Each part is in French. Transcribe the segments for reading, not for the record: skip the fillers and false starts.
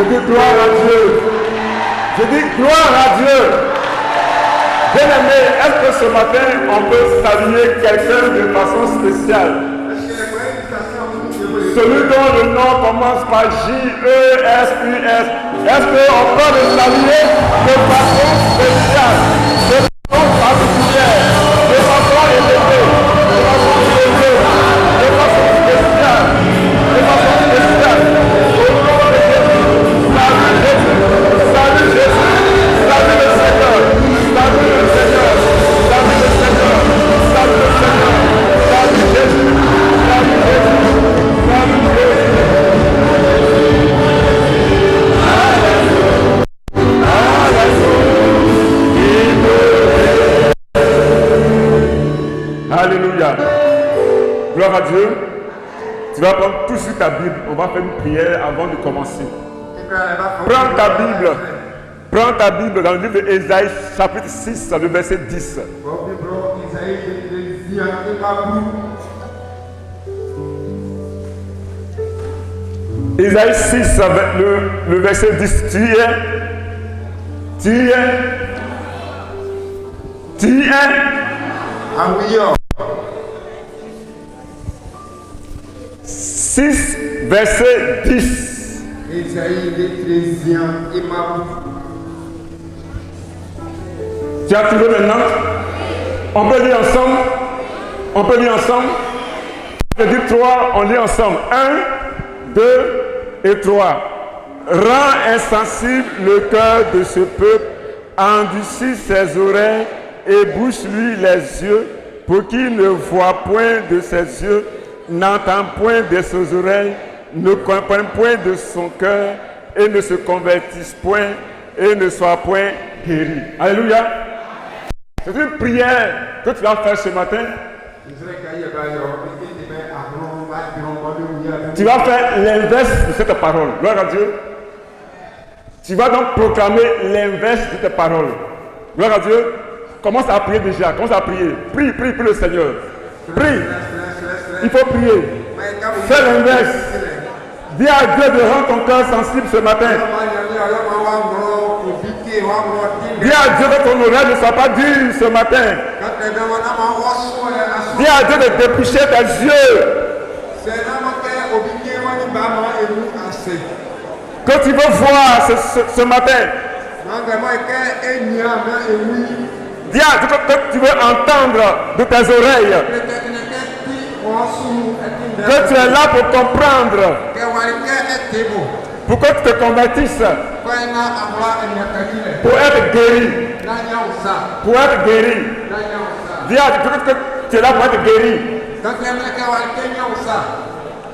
dis gloire à Dieu. Je dis gloire à Dieu. Bien-aimé, est-ce que ce matin, on peut saluer quelqu'un de façon spéciale? Celui dont le nom commence par J-E-S-U-S. Est-ce qu'on peut le saluer de façon spéciale, de façon particulière, de façon élevée, de façon élevée, de façon spéciale, de façon spéciale? Au nom de Jésus, salut Jésus, salut Jésus, salut le Seigneur, salut le Seigneur, salut le Seigneur, salut le Seigneur, salut Jésus, salut Jésus, salut Jésus. Alléluia. Gloire à Dieu. Tu vas prendre tout de suite ta Bible. On va faire une prière avant de commencer. Prends ta Bible. Prends ta Bible dans le livre d'Ésaïe, chapitre 6, le verset 10. Ésaïe 6, le verset 10. Tu es. Ah oui. 6, verset 10. Tu as trouvé maintenant? On peut lire ensemble? On peut lire ensemble? Je dis 3, on lit ensemble. 1, 2 et 3. Rends insensible le cœur de ce peuple, endurcis ses oreilles et bouche-lui les yeux, pour qu'il ne voie point de ses yeux, n'entend point de ses oreilles, ne comprenne point de son cœur, et ne se convertisse point, et ne soit point guéri. Alléluia. C'est une prière que tu vas faire ce matin. Tu vas faire l'inverse de cette parole. Gloire à Dieu. Tu vas donc proclamer l'inverse de cette parole. Gloire à Dieu. Commence à prier déjà. Commence à prier. Prie le Seigneur. Prie. Il faut prier. Fais l'inverse. Dis à Dieu de rendre ton cœur sensible ce matin. Dis à Dieu que ton oreille ne soit pas dure ce matin. Dis à Dieu de dépoucher tes yeux. Que tu veux voir ce matin. Dis à Dieu que tu veux entendre de tes oreilles. Que tu es là pour comprendre. Pour que tu te convertisses. Pour être guéri. Pour être guéri. Dis à Dieu que tu es là pour être guéri.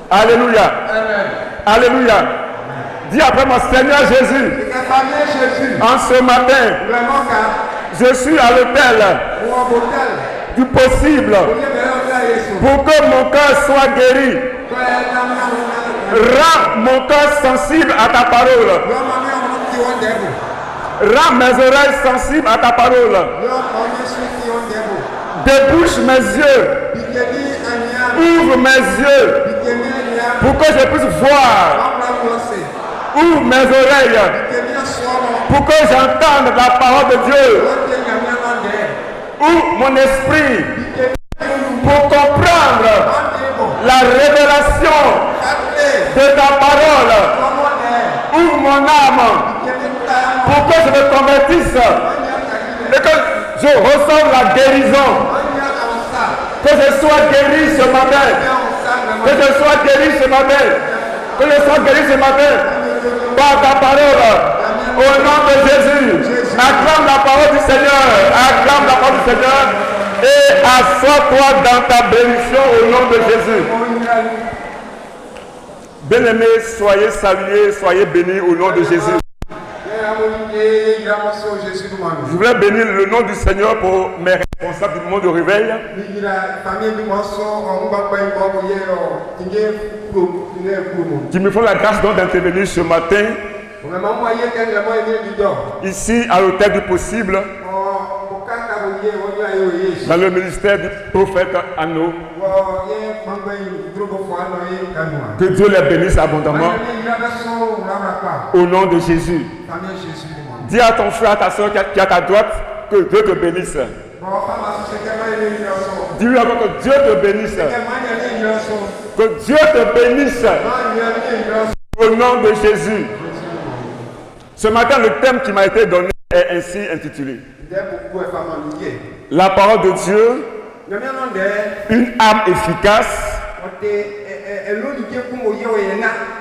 Alléluia. Alléluia. Dis après moi, Seigneur Jésus. En ce matin, je suis à l'autel du possible pour que mon cœur soit guéri. Rends mon cœur sensible à ta parole. Rends mes oreilles sensibles à ta parole. Débouche mes yeux. Ouvre mes yeux pour que je puisse voir. Ouvre mes oreilles pour que j'entende la parole de Dieu. Ouvre mon esprit pour comprendre la révélation de ta parole. Ouvre mon âme pour que je me convertisse et que je reçoive la guérison. Que je sois guéri ce matin. Que je sois guéri ce matin. Que je sois guéri ce matin par ta parole. Au nom de Jésus. Acclame la parole du Seigneur. Acclame la parole du Seigneur. Et assois-toi dans ta bénédiction au nom de Jésus. Bien-aimés, soyez salués, soyez bénis au nom de Jésus. Je voulais bénir le nom du Seigneur pour mes responsables du moment de réveil. Qui me font la grâce donc d'intervenir ce matin. Ici à l'hôtel du possible. Dans le ministère du prophète Anno. Que Dieu les bénisse abondamment. Au nom de Jésus. Dis à ton frère, à ta soeur qui est à ta droite, que Dieu te bénisse. Dis-lui encore que Dieu te bénisse. Que Dieu te bénisse. Au nom de Jésus. Ce matin, le thème qui m'a été donné est ainsi intitulé. La parole de Dieu, une arme efficace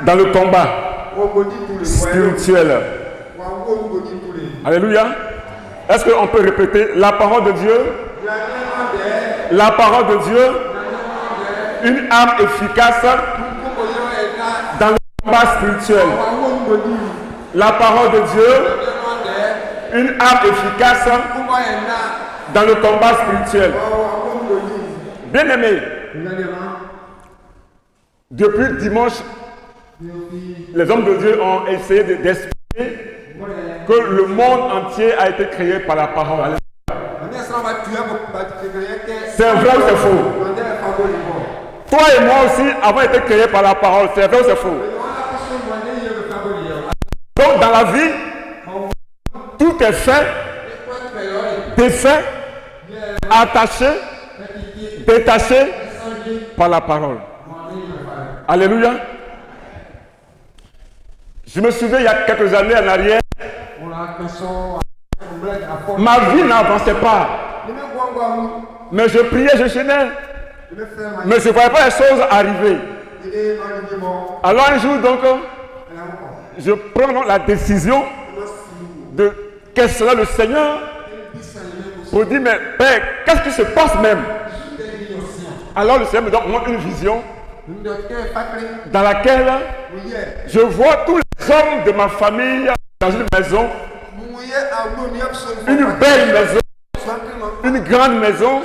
dans le combat spirituel. Alléluia. Est-ce qu'on peut répéter la parole de Dieu? La parole de Dieu, une arme efficace dans le combat spirituel. La parole de Dieu, une arme efficace dans le combat spirituel. Bien-aimés, depuis dimanche, les hommes de Dieu ont essayé d'expliquer que le monde entier a été créé par la parole. C'est vrai ou c'est faux? Toi et moi aussi avons été créés par la parole. C'est vrai ou c'est faux? Donc dans la vie, tout est fait, défait, attaché, détaché par la parole. Alléluia. Je me souviens il y a quelques années en arrière, ma vie n'avançait pas. Mais je priais, je chaînais. Mais je ne voyais pas les choses arriver. Alors un jour donc, je prends donc la décision de questionner le Seigneur pour dire, mais Père, qu'est-ce qui se passe même? Alors le Seigneur me donne une vision dans laquelle je vois tous les hommes de ma famille dans une maison, une belle maison, une grande maison,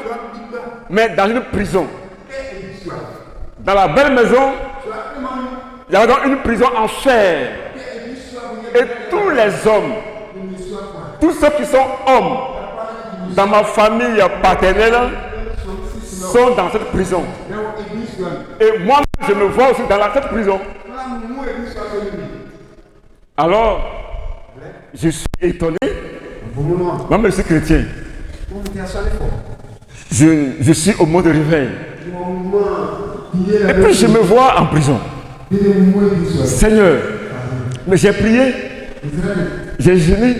mais dans une prison. Dans la belle maison, il y avait donc une prison en fer. Et tous les hommes, tous ceux qui sont hommes dans ma famille paternelle sont dans cette prison. Et moi, je me vois aussi dans cette prison. Alors, je suis étonné. Moi, je suis chrétien. Je suis au moment de réveil. Et puis, je me vois en prison. Seigneur, mais j'ai prié, j'ai jeûné.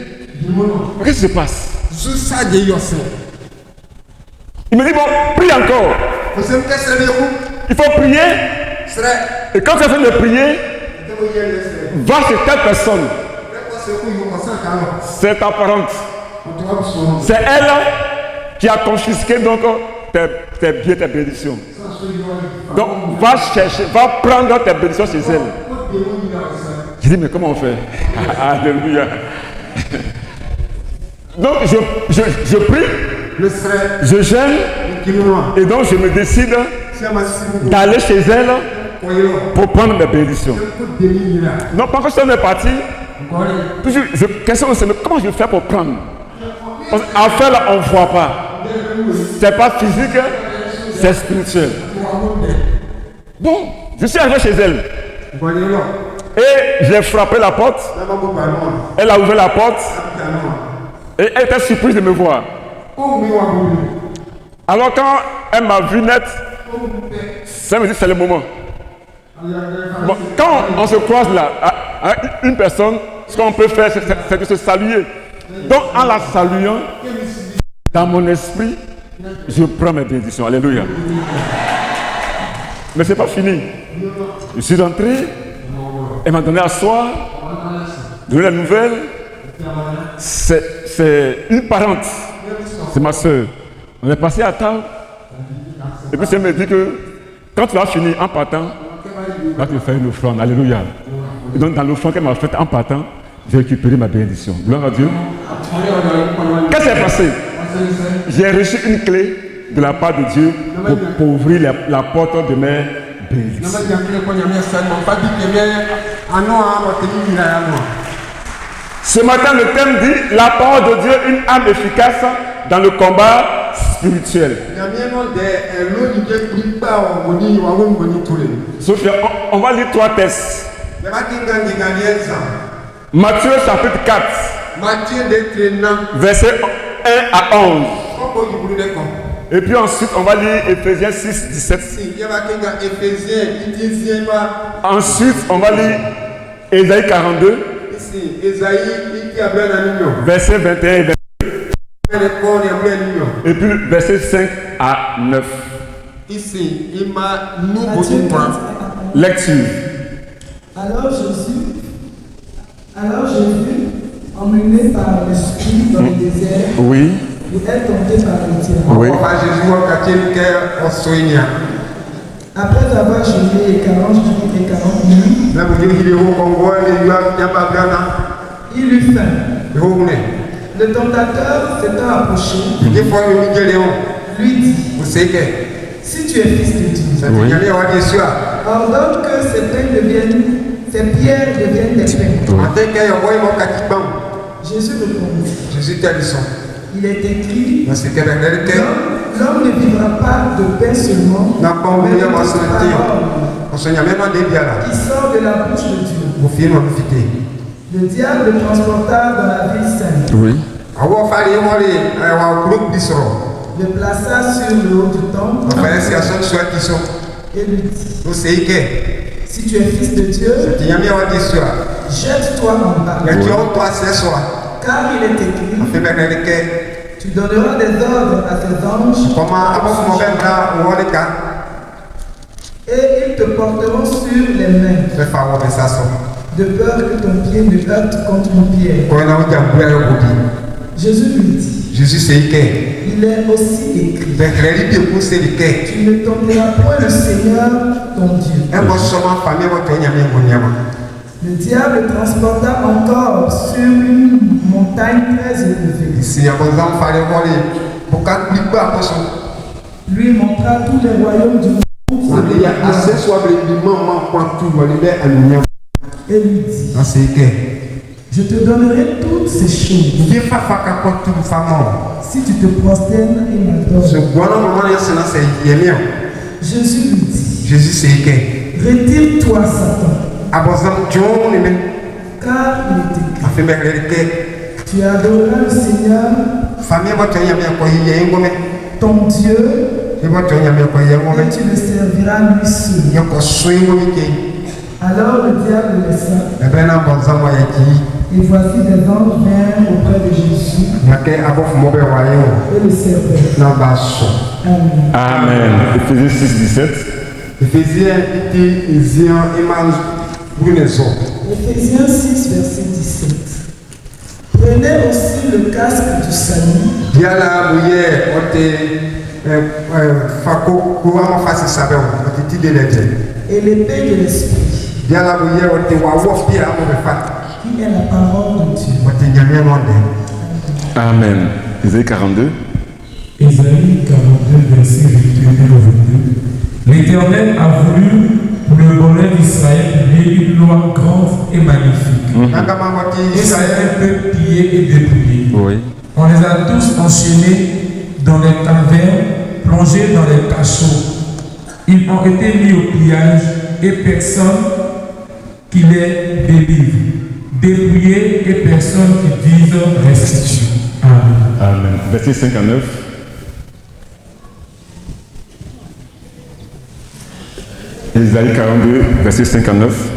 Qu'est-ce qui se passe? Il me dit, bon, prie encore. Il faut prier. Et quand tu as fait de prier, va chez telle personne. C'est ta parente. C'est elle qui a confisqué donc tes biens, tes bénédictions. Donc va chercher, va prendre tes bénédictions chez elle. Je dis, mais comment on fait? Alléluia. Donc je prie, je gêne, et donc je me décide d'aller chez elle pour prendre mes bénédictions. Donc quand je suis parti, je questionne le Seigneur, comment je vais faire pour prendre? En fait là, on ne voit pas. C'est pas physique, c'est spirituel. Bon, je suis arrivé chez elle. Et j'ai frappé la porte. Elle a ouvert la porte. Et elle était surprise de me voir. Alors quand elle m'a vu net, ça me dit c'est le moment. Bon, quand on se croise là, à une personne, ce qu'on peut faire, c'est de se saluer. Donc en la saluant, dans mon esprit, je prends mes bénédictions. Alléluia. Mais ce n'est pas fini. Je suis rentré, elle m'a donné à soir, donné la nouvelle. C'est une parente, c'est ma soeur. On est passé à table. Et puis elle me dit que quand tu vas finir en partant, là tu vas faire une offrande. Alléluia. Et donc dans l'offrande qu'elle m'a faite en partant, j'ai récupéré ma bénédiction. Gloire à Dieu. Qu'est-ce qui s'est passé? J'ai reçu une clé de la part de Dieu pour ouvrir la porte de mes bénédictions. Ce matin, le thème dit la parole de Dieu, une arme efficace dans le combat spirituelle. Sophia, on va lire 3 textes. Matthieu chapitre 4, verset 1 à 11. Et puis ensuite, on va lire Éphésiens 6, 17. Ensuite, on va lire Ésaïe 42, verset 21 et 22. Et puis verset 5 à 9. Lecture. Alors Jésus, emmené par l'Esprit dans le désert, Oui. il est tenté par le diable. Oui. Après avoir jeûné 40 jours et 40 nuits, il eut faim. Le tentateur s'étant approché, lui dit, si tu es fils de Dieu, ordonne que ces pierres deviennent des pains. Jésus répondit, il est écrit, l'homme ne vivra pas de pain seulement, mais de toute parole qui sort de la bouche de Dieu. Le diable le transporta dans la ville sainte. Oui. Le plaça sur le haut du temple et lui dit, si tu es fils de Dieu, jette-toi en bas. Car il est écrit, tu donneras des ordres à tes anges et ils te porteront sur les mains, de peur que ton pied ne heurte contre une pierre. Jésus lui dit, il est aussi écrit, tu ne tomberas point le Seigneur ton Dieu. Le diable transporta encore sur une montagne très élevée. Lui montra tous les royaumes du monde et lui dit, je te donnerai toutes ces choses si tu te prosternes et m'adores. Jésus lui dit, retire-toi Satan, car il est écrit, tu adoreras le Seigneur ton Dieu et tu le serviras lui seul. Alors le diable le laissa. Et voici des anges vinrent auprès de Jésus et le servaient. Amen. Amen. Éphésiens 6, 17. Éphésiens 6, verset 17. Prenez aussi le casque du salut et l'épée de l'esprit, qui est la parole de Dieu. Amen. Ésaïe 42. Ésaïe 42, verset 21 au 22. L'Éternel a voulu pour le bonheur d'Israël publier une loi grande et magnifique. Et c'est un peuple pillé et dépouillé. Oui. On les a tous enchaînés dans les tavernes, plongés dans les cachots. Ils ont été mis au pillage et personne qui les délivre. Dépouillés et personne qui dise restitution. Amen. Amen. Verset 5 à 9. Ésaïe 42, verset 5 à 9.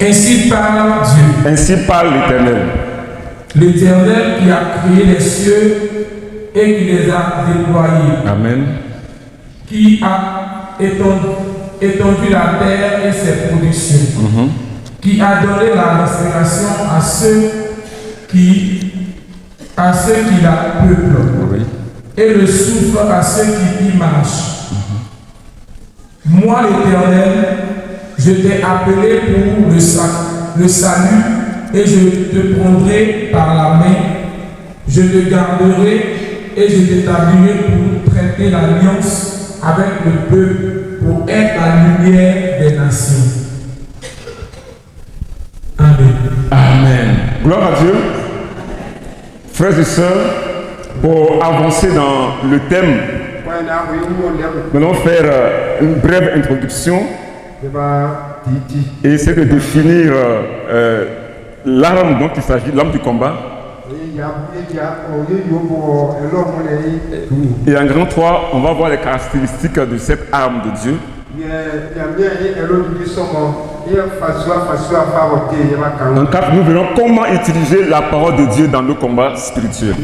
Ainsi parle Dieu. Ainsi parle l'Éternel. L'Éternel qui a créé les cieux et qui les a déployés. Amen. Qui a étendu la terre et ses productions. Qui a donné la respiration à ceux qui la peuplent. Oui. Et le souffle à ceux qui y marchent. Moi, l'Éternel, je t'ai appelé pour le salut et je te prendrai par la main. Je te garderai et je t'établirai pour traiter l'alliance avec le peuple, pour être la lumière des nations. Amen. Amen. Gloire à Dieu. Frères et sœurs, Pour avancer dans le thème, nous allons faire une brève introduction et essayer de définir l'arme dont il s'agit, l'arme du combat. Et en grand 3, on va voir les caractéristiques de cette arme de Dieu. En 4, nous verrons comment utiliser la parole de Dieu dans nos combats spirituels.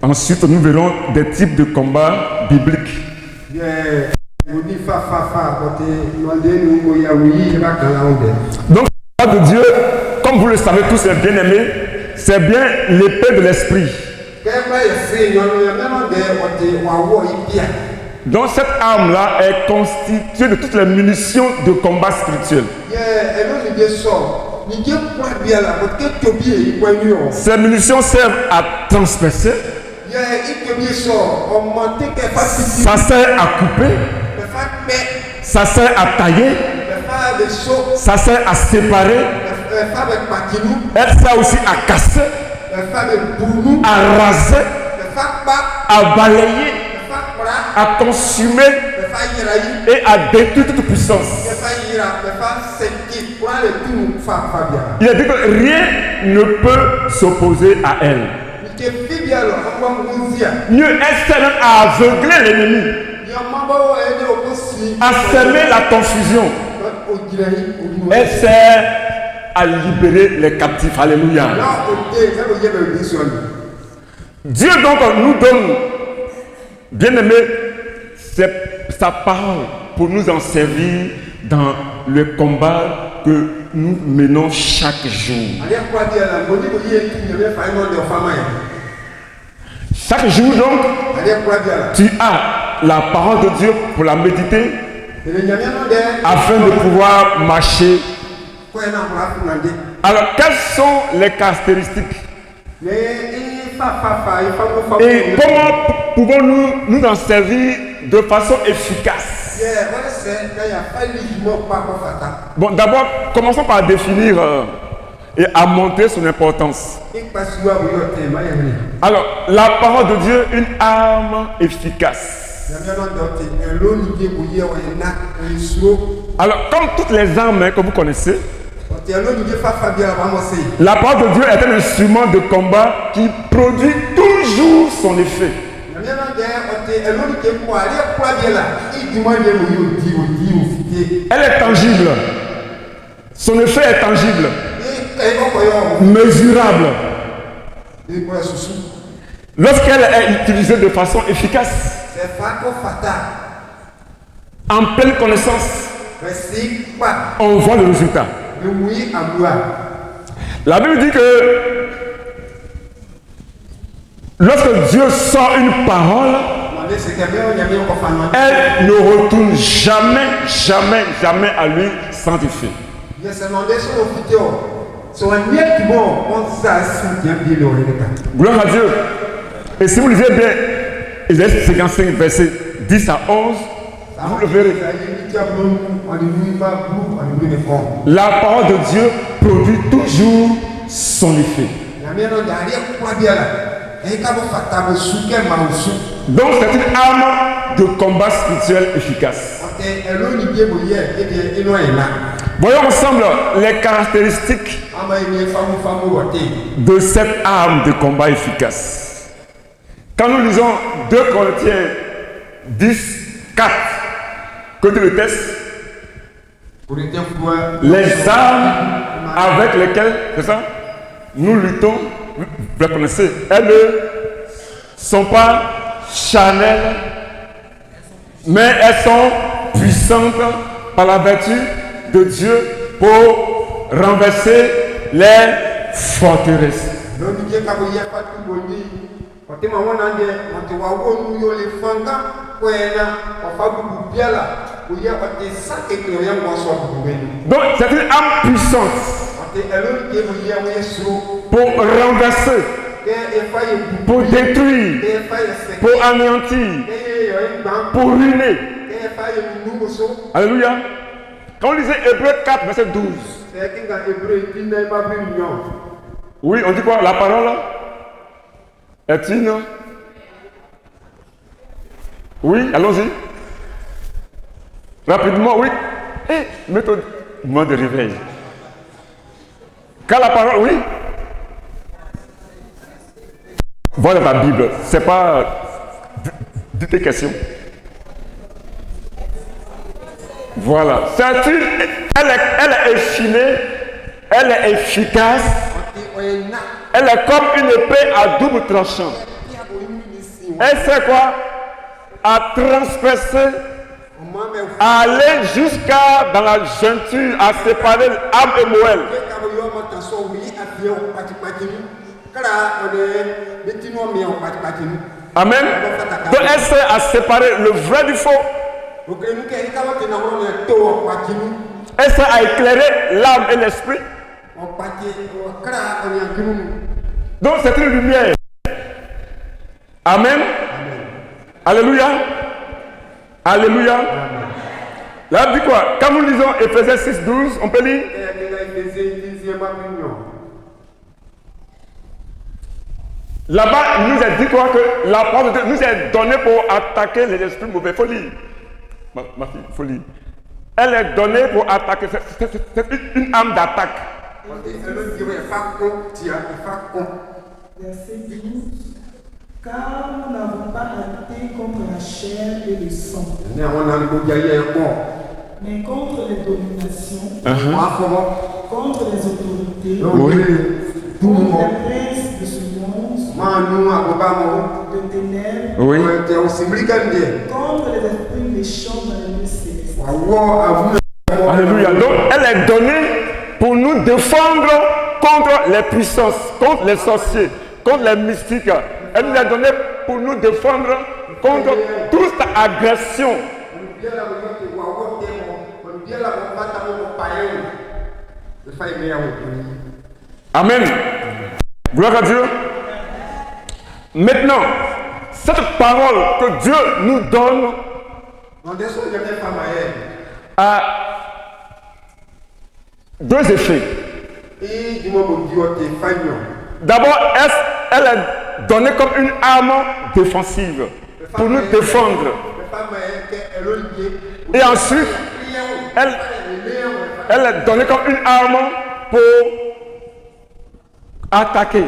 Ensuite, nous verrons des types de combats bibliques. Donc, la parole de Dieu, comme vous le savez tous, les bien-aimés, c'est bien l'épée de l'esprit. Donc cette arme-là est constituée de toutes les munitions de combat spirituel. Ces munitions servent à transpercer. Ça sert à couper. Ça sert à tailler. Ça sert à séparer. Elle sert aussi à casser, à raser, à balayer, à consumer et à détruire toute puissance. Il a dit que rien ne peut s'opposer à elle. Mieux, elle sert même à aveugler l'ennemi, à semer la confusion. Elle sert à libérer les captifs. Alléluia. Dieu donc nous donne, bien aimé, sa parole pour nous en servir dans le combat que nous menons chaque jour. Chaque jour donc, tu as la parole de Dieu pour la méditer afin de pouvoir marcher. Alors, quelles sont les caractéristiques? Et comment pouvons-nous nous en servir de façon efficace? Bon, d'abord, commençons par définir et à montrer son importance. Alors, la parole de Dieu, une arme efficace. Alors, comme toutes les armes que vous connaissez, la parole de Dieu est un instrument de combat qui produit toujours son effet. Elle est tangible. Son effet est tangible, mesurable. Lorsqu'elle est utilisée de façon efficace, en pleine connaissance, on voit le résultat. La Bible dit que lorsque Dieu sort une parole, elle ne retourne jamais à lui sans effet. Gloire à Dieu. Et si vous lisez bien Ésaïe 55, verset 10 à 11, vous le verrez. La parole de Dieu produit toujours son effet. Donc c'est une arme de combat spirituel efficace. Voyons ensemble les caractéristiques de cette arme de combat efficace. Quand nous lisons 2 Corinthiens 10, 4, que Dieu le teste, les armes avec lesquelles, c'est ça, nous luttons, vous les connaissez, elles ne sont pas charnelles, mais elles sont puissantes par la vertu de Dieu pour renverser les forteresses. Donc c'est une arme puissante pour renverser, pour détruire, pour anéantir, pour ruiner. Alléluia. Quand on lisait Hébreux 4, verset 12, Oui, on dit quoi? La parole est une. Oui, allons-y. Rapidement, oui. Méthode de réveil. Quand la parole, oui. Voilà ta Bible. C'est pas de tes questions. Voilà. Elle est effilée, elle est efficace, elle est comme une épée à double tranchant. Elle sait quoi? À transpercer, à aller jusqu'à dans la jointure, à séparer âme et moelle. Amen. Donc elle sait à séparer le vrai du faux. Elle sait à éclairer l'âme et l'esprit. Donc c'est une lumière. Amen. Alléluia. Alléluia. Là, dit quoi? Quand nous lisons Ephésiens 6:12, on peut lire. Là-bas, il nous est dit quoi? Que la parole de Dieu nous est donnée pour attaquer les esprits mauvais. Il faut lire. Ma fille, il faut lire. Elle est donnée pour attaquer. C'est une arme d'attaque. Verset 12. Car nous n'avons pas à lutter contre la chair et le sang, mais contre les dominations, contre les autorités, contre les princes de ce monde, de ténèbres, contre les esprits méchants dans les lieux célestes. Alléluia. Donc, elle est donnée pour nous défendre contre les puissances, contre les sorciers, contre les mystiques. Elle nous est donnée pour nous défendre contre toute agression. Amen. Gloire à Dieu. Maintenant, cette parole que Dieu nous donne a deux effets. D'abord, elle est donnée comme une arme défensive pour nous défendre. Et ensuite, elle est donnée comme une arme pour attaquer.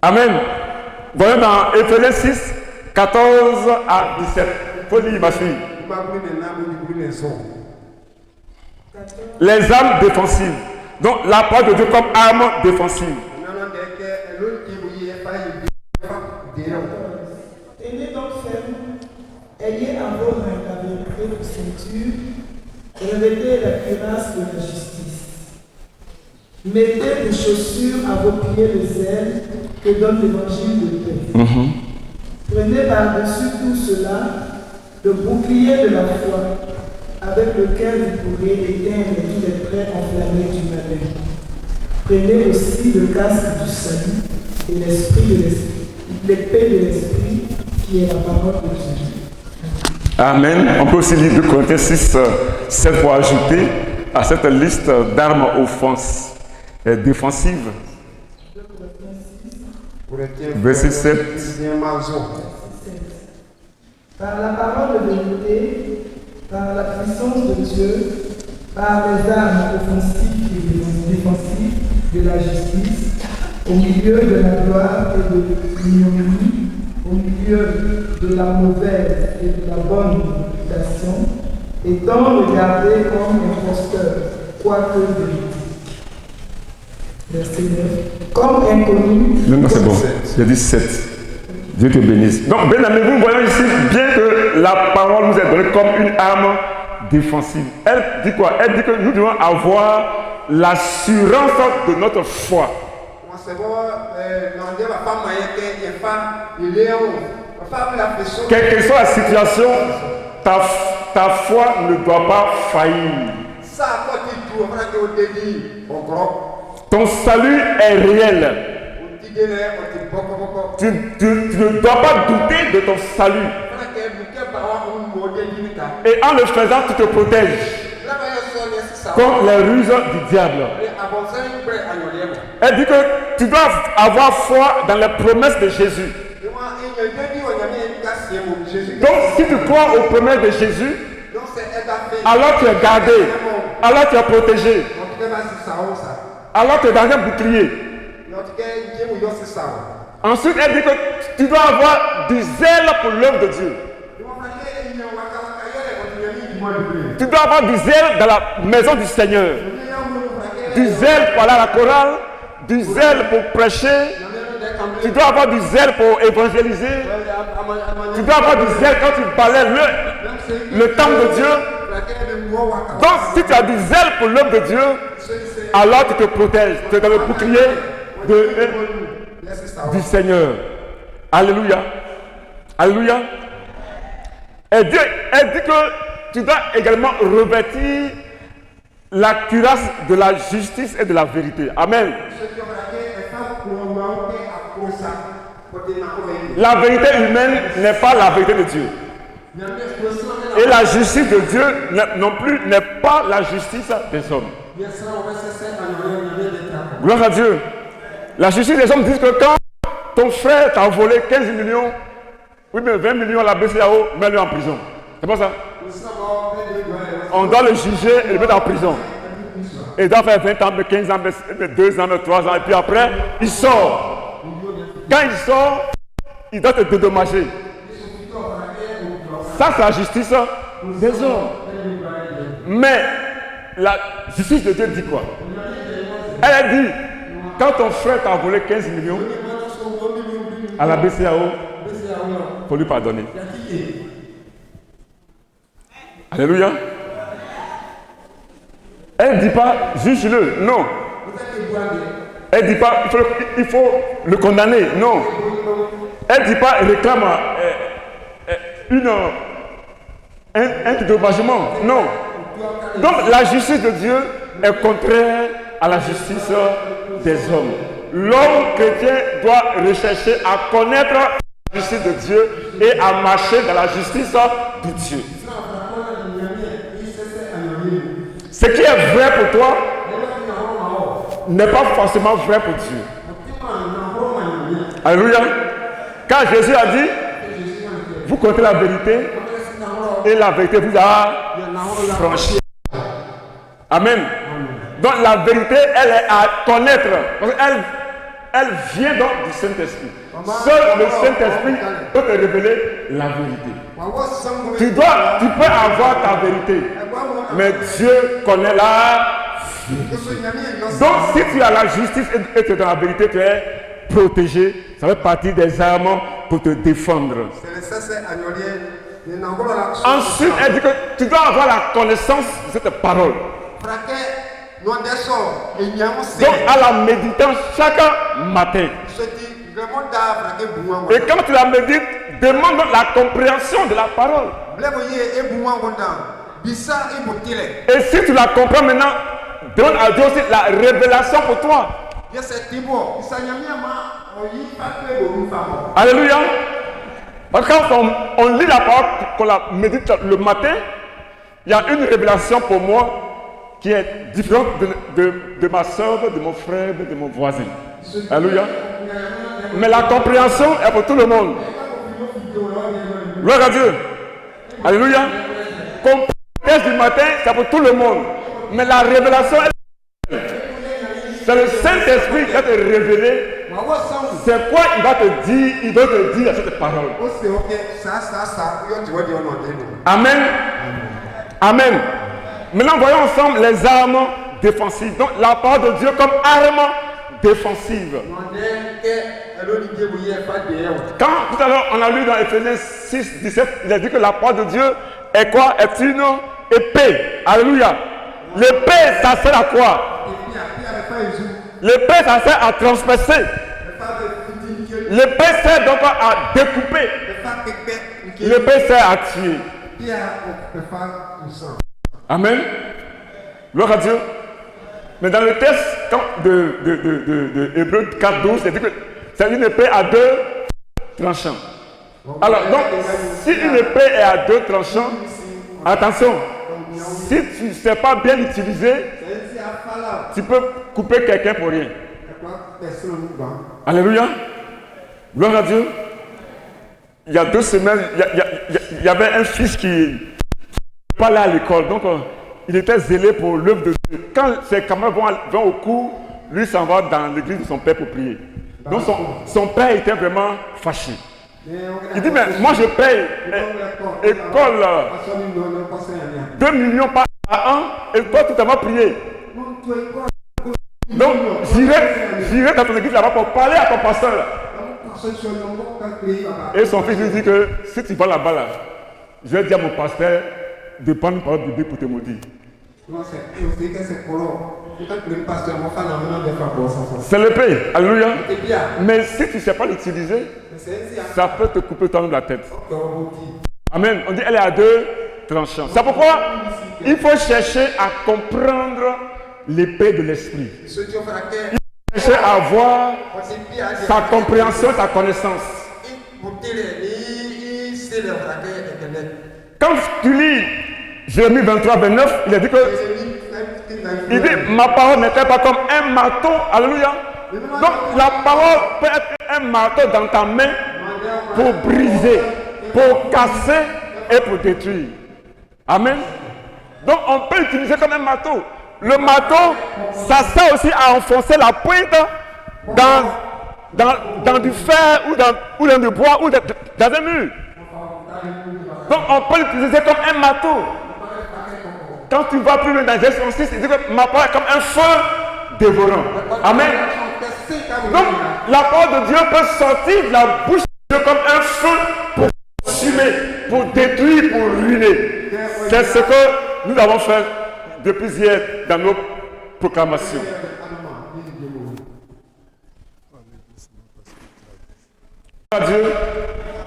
Amen. Voyons dans Éphésiens 6, 14 à 17. Il faut lire, ma fille. Les armes défensives. Donc la parole de Dieu comme arme défensive. Tenez donc ferme, ayez à vos mains la vérité pour ceinture, revêtez la cuirasse de la justice. Mettez des chaussures à vos pieds le zèle que donne l'évangile de paix. Prenez par-dessus tout cela le bouclier de la foi, avec lequel vous pourrez éteindre tous les traits enflammés du malheur. Prenez aussi le casque du salut et l'épée de l'esprit qui est la parole de Dieu. Amen. On peut aussi lire 2 Corinthiens 6, 7 pour ajouter à cette liste d'armes offenses défensives. Verset 7. Par la parole de vérité, par la puissance de Dieu, par les armes offensives et défensives de la justice, au milieu de la gloire et de l'ignominie, au milieu de la mauvaise et de la bonne réputation, étant regardé comme imposteur, quoique véridique. Verset 9. Comme inconnu. Non, c'est bon. J'ai dit 7. Dieu te bénisse. Donc, bien aimé, vous voyez ici bien que la parole nous est donnée comme une arme défensive. Elle dit quoi? Elle dit que nous devons avoir l'assurance de notre foi. Quelle que soit la situation, ta foi ne doit pas faillir. Ton salut est réel. Tu ne dois pas douter de ton salut. Et en le faisant, tu te protèges contre les ruses du diable. Elle dit que tu dois avoir foi dans les promesses de Jésus. Donc si tu crois aux promesses de Jésus, alors tu es gardé, alors tu es protégé, alors tu es dans un bouclier. Ensuite, elle dit que tu dois avoir du zèle pour l'œuvre de Dieu. Tu dois avoir du zèle dans la maison du Seigneur. Du zèle pour aller à la chorale, du zèle pour prêcher. Tu dois avoir du zèle pour évangéliser. Tu dois avoir du zèle quand tu balayes le temple de Dieu. Donc, si tu as du zèle pour l'œuvre de Dieu, alors tu te protèges. Tu es dans le bouclier du Seigneur. Alléluia. Alléluia. Elle dit que tu dois également revêtir la cuirasse de la justice et de la vérité. Amen. La vérité humaine n'est pas la vérité de Dieu. Et la justice de Dieu non plus n'est pas la justice des hommes. Gloire à Dieu. La justice des hommes dit que quand ton frère t'a volé 15 millions, oui mais 20 millions à la BCAO, mets-le en prison. C'est pas ça? On doit le juger et le mettre en prison. Et il doit faire 20 ans, 15 ans, 2 ans, 3 ans, et puis après, il sort. Quand il sort, il doit te dédommager. Ça, c'est la justice des hommes. Mais la justice de Dieu dit quoi? Elle a dit, quand ton frère t'a volé 15 millions à la BCAO, il faut lui pardonner. Alléluia. Elle ne dit pas, juge-le. Non. Elle ne dit pas, il faut le condamner. Non. Elle ne dit pas, réclame un dédommagement. Non. Donc la justice de Dieu est contraire à la justice des hommes. L'homme chrétien doit rechercher à connaître la justice de Dieu et à marcher dans la justice de Dieu. Ce qui est vrai pour toi n'est pas forcément vrai pour Dieu. Alléluia. Quand Jésus a dit, vous connaissez la vérité et la vérité vous a franchi. Amen. Donc la vérité, elle est à connaître. Parce qu'elle vient donc du Saint-Esprit. Seul le Saint-Esprit peut te révéler la vérité. Tu peux avoir ta vérité. Mais Dieu connaît la vérité. Donc si tu as la justice et tu es dans la vérité, tu es protégé. Ça fait partie des armes pour te défendre. Ensuite, elle dit que tu dois avoir la connaissance de cette parole. Donc, à la méditant chaque matin. Et quand tu la médites, demande la compréhension de la parole. Et si tu la comprends maintenant, donne à Dieu aussi la révélation pour toi. Alléluia. Parce que quand on lit la parole, qu'on la médite le matin, il y a une révélation pour moi qui est différente de ma soeur, de mon frère, de mon voisin. Alléluia. Mais la compréhension est pour tout le monde. Gloire à Dieu. Alléluia. Comprendre du matin, c'est pour tout le monde. Mais la révélation, c'est le Saint-Esprit qui va te révéler. C'est quoi il va te dire, il doit te dire cette parole. Amen. Amen. Maintenant, voyons ensemble les armes défensives. Donc, la parole de Dieu comme arme défensive. Quand tout à l'heure, on a lu dans Éphésiens 6, 17, il a dit que la parole de Dieu est quoi? Est une épée. Alléluia. L'épée, ça sert à quoi? L'épée, ça sert à transpercer. L'épée sert donc à découper. L'épée sert à tuer. Amen. Gloire à Dieu. Mais dans le texte de Hébreux 4, 12, il dit que c'est une épée à 2 tranchants. Alors, donc, si une épée est à 2 tranchants, attention, si tu ne sais pas bien l'utiliser, tu peux couper quelqu'un pour rien. Alléluia. Gloire à Dieu. Il y a 2 semaines, il y avait un fils qui parlait à l'école. Donc, il était zélé pour l'œuvre de Dieu. Quand ses camarades vont au cours, lui s'en va dans l'église de son père pour prier. Donc, son père était vraiment fâché. Il dit, mais moi je paye école 2 millions par an et toi tu t'en vas prier. Donc j'irai dans ton église là-bas pour parler à ton pasteur. Et son fils lui dit que si tu vas là-bas là, je vais dire à mon pasteur de prendre une parole biblique pour te maudire. C'est le pays, alléluia. Mais si tu ne sais pas l'utiliser, ça peut te couper toi-même la tête. Amen. On dit elle est à 2 tranchants. C'est pourquoi il faut chercher à comprendre l'épée de l'esprit. Il faut chercher à avoir sa compréhension, sa connaissance. Quand tu lis Jérémie 23, 29, il a dit que il dit, ma parole n'était pas comme un marteau. Alléluia. Donc la parole peut être un marteau dans ta main pour briser, pour casser et pour détruire. Amen. Donc on peut l'utiliser comme un marteau. Le marteau, ça sert aussi à enfoncer la pointe dans du fer ou dans du bois ou dans un mur. Donc on peut l'utiliser comme un marteau. Quand tu vas plus loin dans Genèse 6, il dit que ma parole est comme un feu dévorant. Amen. Donc la parole de Dieu peut sortir de la bouche de Dieu comme un feu pour consumer, pour détruire, pour ruiner. C'est ce que nous avons fait depuis hier dans nos proclamations. Dieu,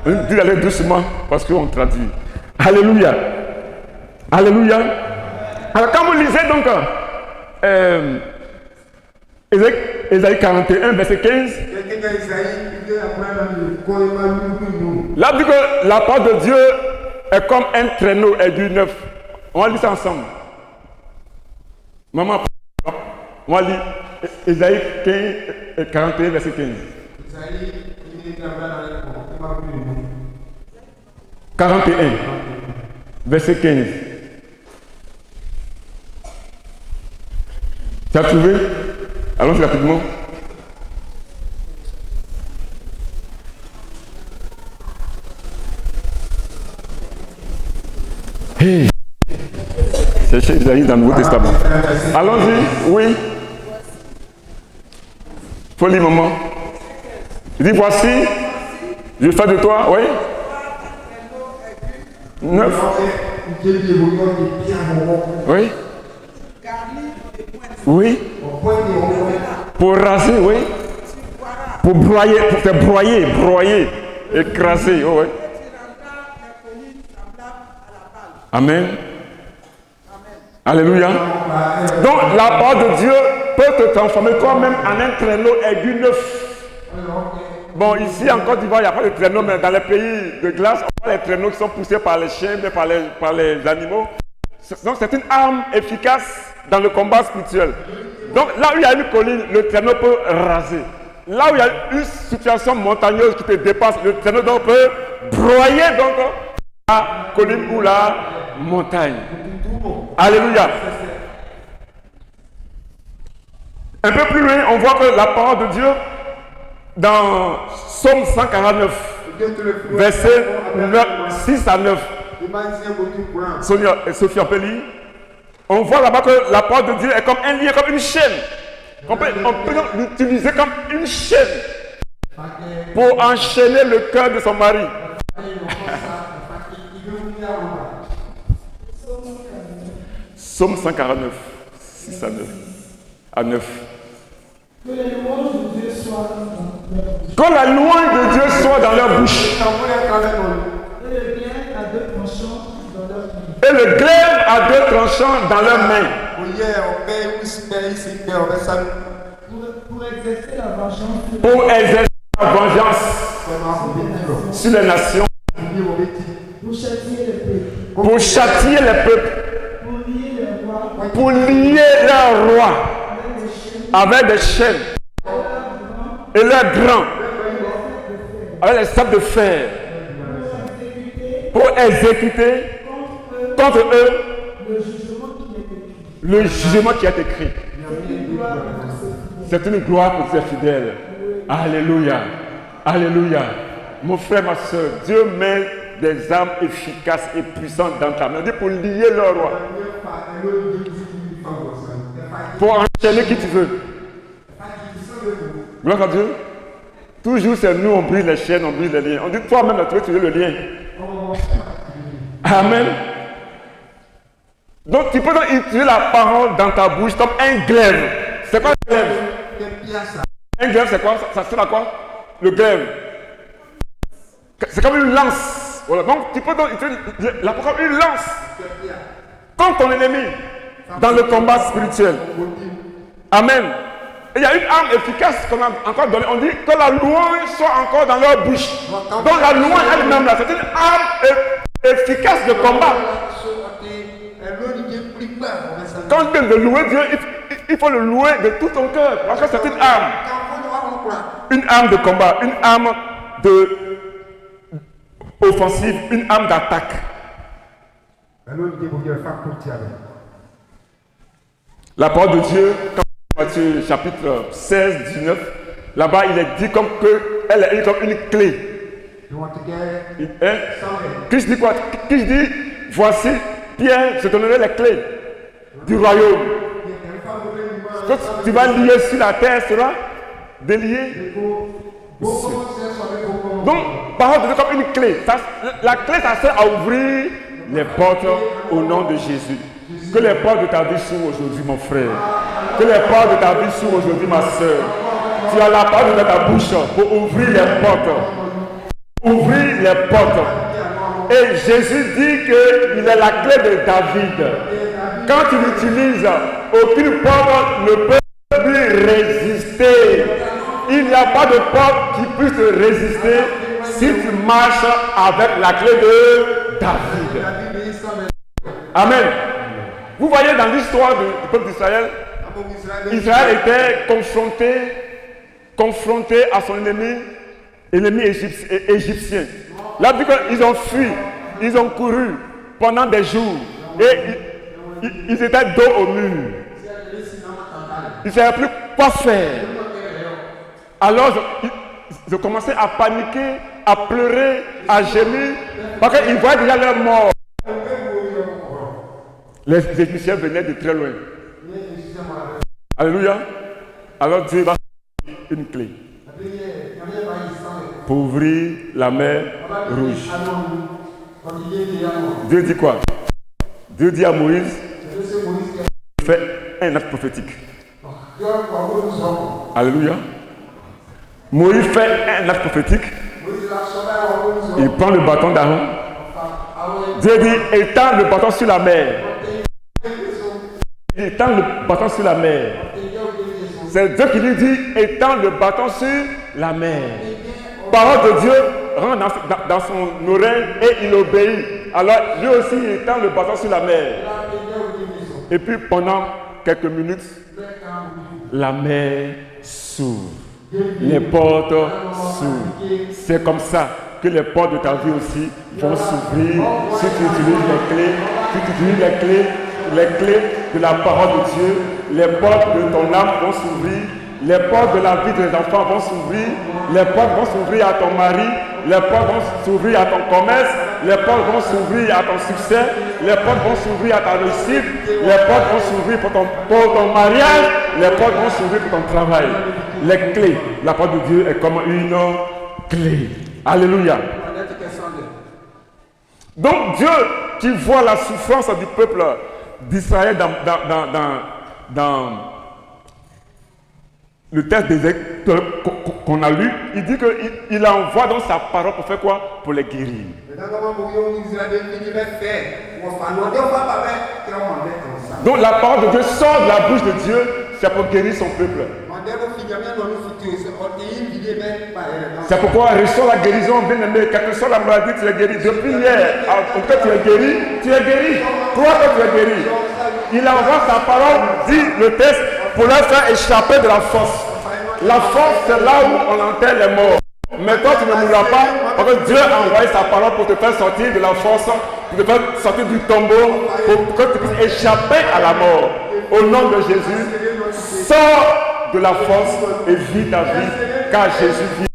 on dit d'aller doucement parce qu'on traduit. Alléluia. Alléluia. Alors quand vous lisez donc Ésaïe 41, verset 15, là dit que la parole de Dieu est comme un traîneau et du neuf. On va lire ça ensemble. Maman, on va lire Ésaïe 41, verset 15. 41, verset 15. Tu as trouvé? Allons-y rapidement. Hey. C'est chez Isaïe dans le Nouveau Testament. Allons-y, oui. Faut lire, maman. Il dit, voici, je fais de toi, oui. 9. Oui. Oui. Pour raser, oui. Pour broyer, pour faire broyer, écraser, oh, oui. Amen. Alléluia. Donc la parole de Dieu peut te transformer toi-même en un traîneau aigu neuf. Bon, ici en Côte d'Ivoire, il n'y a pas de traîneau, mais dans les pays de glace, on voit les traîneaux qui sont poussés par les chiens, mais par les animaux. Donc c'est une arme efficace dans le combat spirituel. Donc là où il y a une colline, le traîneau peut raser. Là où il y a une situation montagneuse qui te dépasse, le traîneau donc peut broyer donc la colline ou la montagne. Alléluia. Un peu plus loin, on voit que la parole de Dieu dans Psaume 149, versets 6 à 9. Sophie, on peut lire. On voit là-bas que la parole de Dieu est comme un lien, comme une chaîne. On peut l'utiliser comme une chaîne pour enchaîner le cœur de son mari. Psaume 149, 6 à 9. Que la louange de Dieu soit que la louange de Dieu soit dans leur bouche. Et le glaive à 2 tranchants dans leur main. Et le glaive à 2 tranchants dans leurs mains. Pour exercer la vengeance. Pour exercer la vengeance sur les nations. Pour châtier les peuples. Pour châtier les peuples. Pour lier pour lier leur roi avec des chaînes et leurs grands avec les sables de fer pour exécuter contre eux le jugement qui est écrit. C'est une gloire pour ses fidèles. Alléluia. Alléluia. Mon frère, ma soeur, Dieu met des armes efficaces et puissantes dans ta main. Dieu pour lier leur roi. Pour enchaîner qui tu veux. Gloire à Dieu. Toujours c'est nous, on brise les chaînes, on brise les liens. On dit toi-même, tu veux le lien. Amen. Donc tu peux donc utiliser la parole dans ta bouche comme un glaive. C'est quoi un glaive? Un glaive c'est quoi? Ça sert à quoi? Le glaive. C'est comme une lance. Voilà. Donc tu peux donc utiliser la parole comme une lance contre ton ennemi dans le combat spirituel. Amen. Et il y a une arme efficace qu'on a encore donnée. On dit que la louange soit encore dans leur bouche. Donc la louange elle-même là, c'est une arme efficace de combat. Quand on vient de louer Dieu, il faut le louer de tout ton cœur. Parce que c'est une arme. Une arme de combat, une arme offensive, une arme d'attaque. La parole de Dieu, Matthieu chapitre 16, 19, là-bas il est dit comme qu'elle est comme une clé. Christ dit quoi? Christ dit, voici Pierre, je te donnerai les clés du royaume. Ce que tu vas lier sur la terre sera délié. Donc, parole de Dieu comme une clé. La clé, ça sert à ouvrir les portes au nom de Jésus. Que les portes de ta vie s'ouvrent aujourd'hui, mon frère. Que les portes de ta vie s'ouvrent aujourd'hui, ma soeur. Tu as la parole de ta bouche pour ouvrir les portes. Ouvrir les portes. Et Jésus dit qu'il est la clé de David. Quand tu l'utilises, aucune porte ne peut lui résister. Il n'y a pas de porte qui puisse te résister si tu marches avec la clé de David. Amen. Vous voyez dans l'histoire du peuple d'Israël, Israël était confronté à son ennemi égyptien. Là, ils ont fui, ils ont couru pendant des jours et ils étaient dos au mur. Ils ne savaient plus quoi faire. Alors, ils ont commencé à paniquer, à pleurer, à gémir, parce qu'ils voyaient déjà leur mort. Les Égyptiens venaient de très loin. Alléluia. Alors Dieu va une clé pour ouvrir la mer rouge. Dieu dit quoi? Dieu dit à Moïse, fais un acte prophétique. Alléluia. Moïse fait un acte prophétique. Il prend le bâton d'Aaron. Dieu dit, étends le bâton sur la mer. Étends le bâton sur la mer. C'est Dieu qui lui dit, étends le bâton sur la mer. Parole de Dieu rentre dans son oreille et il obéit. Alors lui aussi il étend le bâton sur la mer. Et puis pendant quelques minutes, la mer s'ouvre. Les portes s'ouvrent. C'est comme ça que les portes de ta vie aussi vont s'ouvrir si tu utilises les clés, si tu utilises les clés de la parole de Dieu. Les portes de ton âme vont s'ouvrir, les portes de la vie de tes enfants vont s'ouvrir, les portes vont s'ouvrir à ton mari, les portes vont s'ouvrir à ton commerce, les portes vont s'ouvrir à ton succès, les portes vont s'ouvrir à ta réussite, les portes vont s'ouvrir pour ton mariage, les portes vont s'ouvrir pour ton travail. Les clés, la parole de Dieu est comme une clé. Alléluia. Donc Dieu qui voit la souffrance du peuple d'Israël dans le texte des qu'on a lu, il dit qu'il envoie dans sa parole pour faire quoi? Pour les guérir. Donc la parole de Dieu sort de la bouche de Dieu, c'est pour guérir son peuple. C'est pourquoi reçois la guérison, bien aimé, quelle que soit la maladie, tu es guéri. Depuis hier, en tout cas tu es guéri, tu es guéri. Toi, tu es guéri. Il envoie sa parole, dit le texte, pour leur faire échapper de la force. La force, c'est là où on enterre les morts. Mais toi, tu ne mourras pas, parce que Dieu a envoyé sa parole pour te faire sortir de la force, pour te faire sortir du tombeau, pour que tu puisses échapper à la mort. Au nom de Jésus, sors de la force et vis ta vie, car Jésus vit.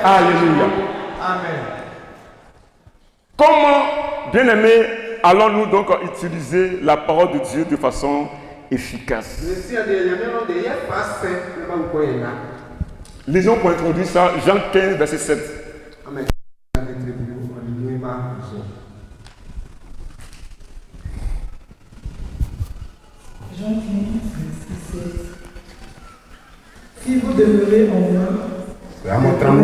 Alléluia. Amen. Comment, bien-aimés, allons-nous donc utiliser la parole de Dieu de façon efficace? Lisons pour introduire ça, Jean 15, verset 7. Amen. Jean 15, verset 7. Si vous demeurez en moi, et mes paroles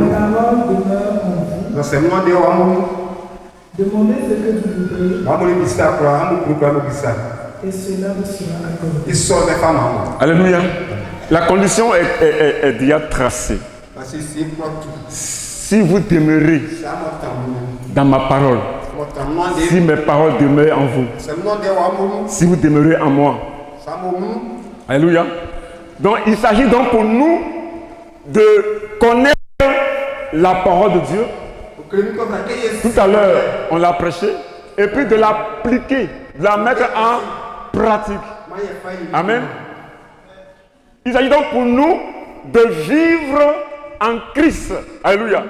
demeurent en vous, demandez ce que vous voudrez, et cela vous sera accordé. Alléluia. La condition est déjà tracée. Si vous demeurez dans ma parole, si mes paroles demeurent en vous, si vous demeurez en moi. Alléluia. Donc il s'agit donc pour nous de connaître la parole de Dieu. Tout à l'heure, on l'a prêché. Et puis de l'appliquer, de la mettre en pratique. Amen. Il s'agit donc pour nous de vivre en Christ. Alléluia.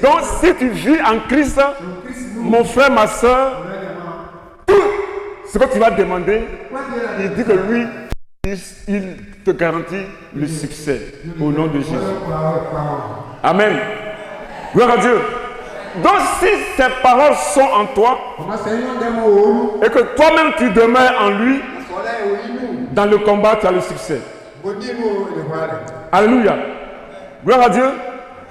Donc si tu vis en Christ, mon frère, ma soeur, tout ce que tu vas demander, il dit que lui, il te garantit le succès au nom de Jésus. Amen. Gloire à Dieu. Donc si ces paroles sont en toi et que toi-même tu demeures en lui, dans le combat tu as le succès. Alléluia. Gloire à Dieu.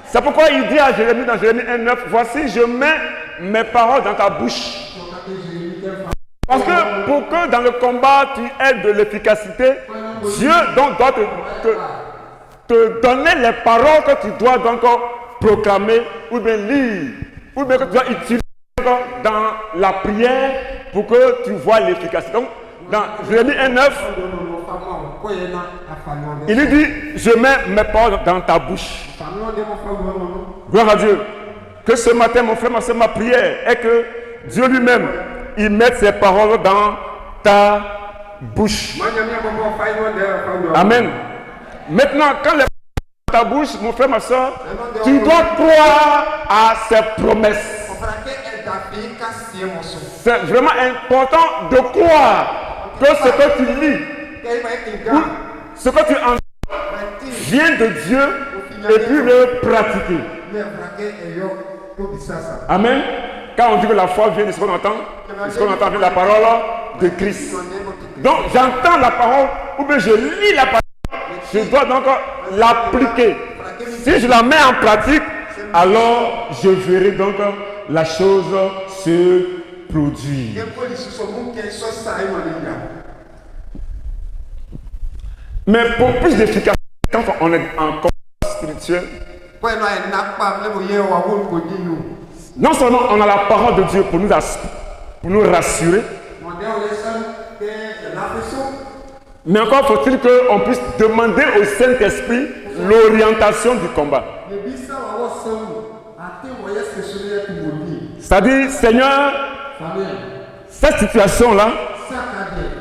C'est pourquoi il dit à Jérémie dans Jérémie 1,9, voici je mets mes paroles dans ta bouche. Parce que pour que dans le combat tu aies de l'efficacité, Dieu donc doit te donner les paroles que tu dois donc proclamer ou bien lire, ou bien que tu dois utiliser dans la prière pour que tu vois l'efficacité. Donc, dans Jérémie 1,9, il lui dit, je mets mes paroles dans ta bouche. Gloire à Dieu. Que ce matin, mon frère, ma prière est que Dieu lui-même, il mette ses paroles dans ta bouche. Amen. Maintenant, quand les paroles dans ta bouche, mon frère, ma soeur, tu dois croire à ses promesses. C'est vraiment important de croire que ce que tu lis, ou ce que tu entends, vient de Dieu et puis le pratiquer. Amen. Quand on dit que la foi vient de ce qu'on entend, vient de la parole de Christ. Donc j'entends la parole, ou bien je lis la parole, je dois donc l'appliquer. Si je la mets en pratique, alors je verrai donc la chose se produire. Mais pour plus d'efficacité, quand on est en combat spirituel, non seulement on a la parole de Dieu pour nous rassurer, mais encore faut-il qu'on puisse demander au Saint-Esprit l'orientation du combat. C'est-à-dire, Seigneur, cette situation-là,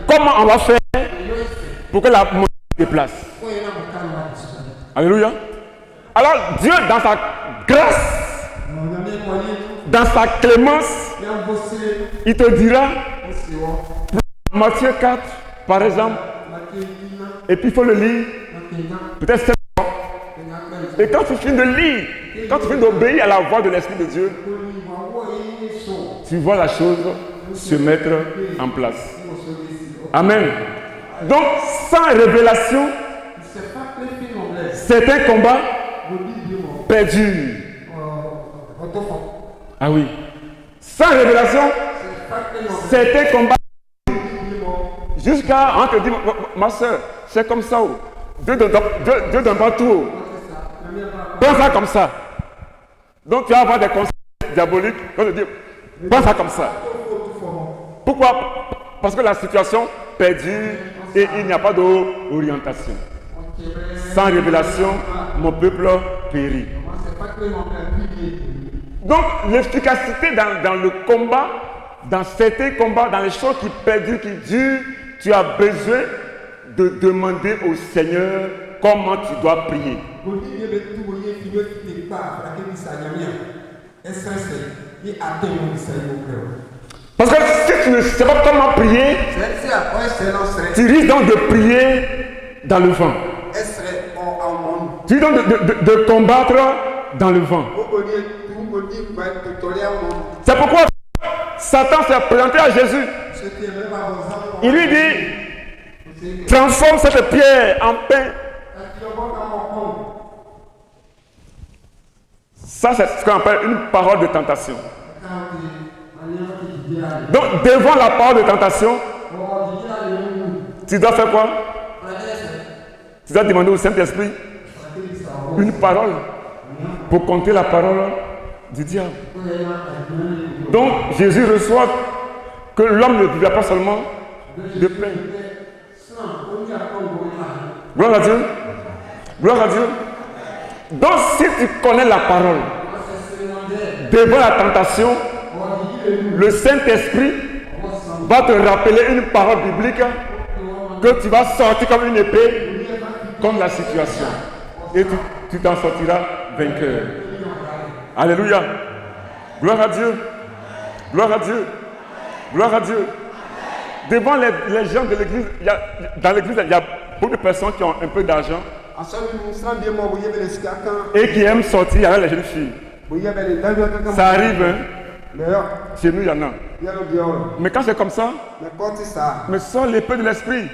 comment on va faire pour que la monnaie se déplace? Alléluia. Alors Dieu, dans sa grâce, dans sa clémence, il te dira, Matthieu 4, par exemple, et puis il faut le lire, peut-être 7 fois. Et quand tu finis de lire, quand tu finis d'obéir à la voix de l'Esprit de Dieu, tu vois la chose se mettre en place. Amen. Donc, sans révélation, c'est un combat perdu. Ah oui. Sans révélation, c'est un combat jusqu'à, on te dit, ma soeur, c'est comme ça. Dieu donne pas tout. Pense ça comme ça. Donc tu vas avoir des conseils diaboliques. On te dit, pense ça comme ça. Pourquoi? Parce que la situation perdus et il n'y a pas d'orientation. Sans révélation, mon peuple périt. Donc, l'efficacité dans le combat, dans certains combats, dans les choses qui perdurent, qui durent, tu as besoin de demander au Seigneur comment tu dois prier. Parce que si tu ne sais pas comment prier, tu risques donc de prier dans le vent. Tu risques donc de combattre dans le vent. C'est pourquoi Satan s'est présenté à Jésus. Il lui dit, transforme cette pierre en pain. Ça, c'est ce qu'on appelle une parole de tentation. Donc, devant la parole de tentation, tu dois faire quoi? Tu dois demander au Saint-Esprit une parole pour compter la parole du diable. Donc, Jésus reçoit que l'homme ne vivra pas seulement de pain. Gloire à Dieu. Gloire à Dieu. Donc, si tu connais la parole, devant la tentation, le Saint-Esprit va te rappeler une parole biblique que tu vas sortir comme une épée, comme la situation. Et tu t'en sortiras vainqueur. Alléluia. Gloire à Dieu. Gloire à Dieu. Gloire à Dieu. Devant les gens de l'église, dans l'église, il y a beaucoup de personnes qui ont un peu d'argent et qui aiment sortir avec les jeunes filles. Ça arrive, hein? Chez nous, il y en a. Mais quand c'est comme ça, mais sort l'épée de l'esprit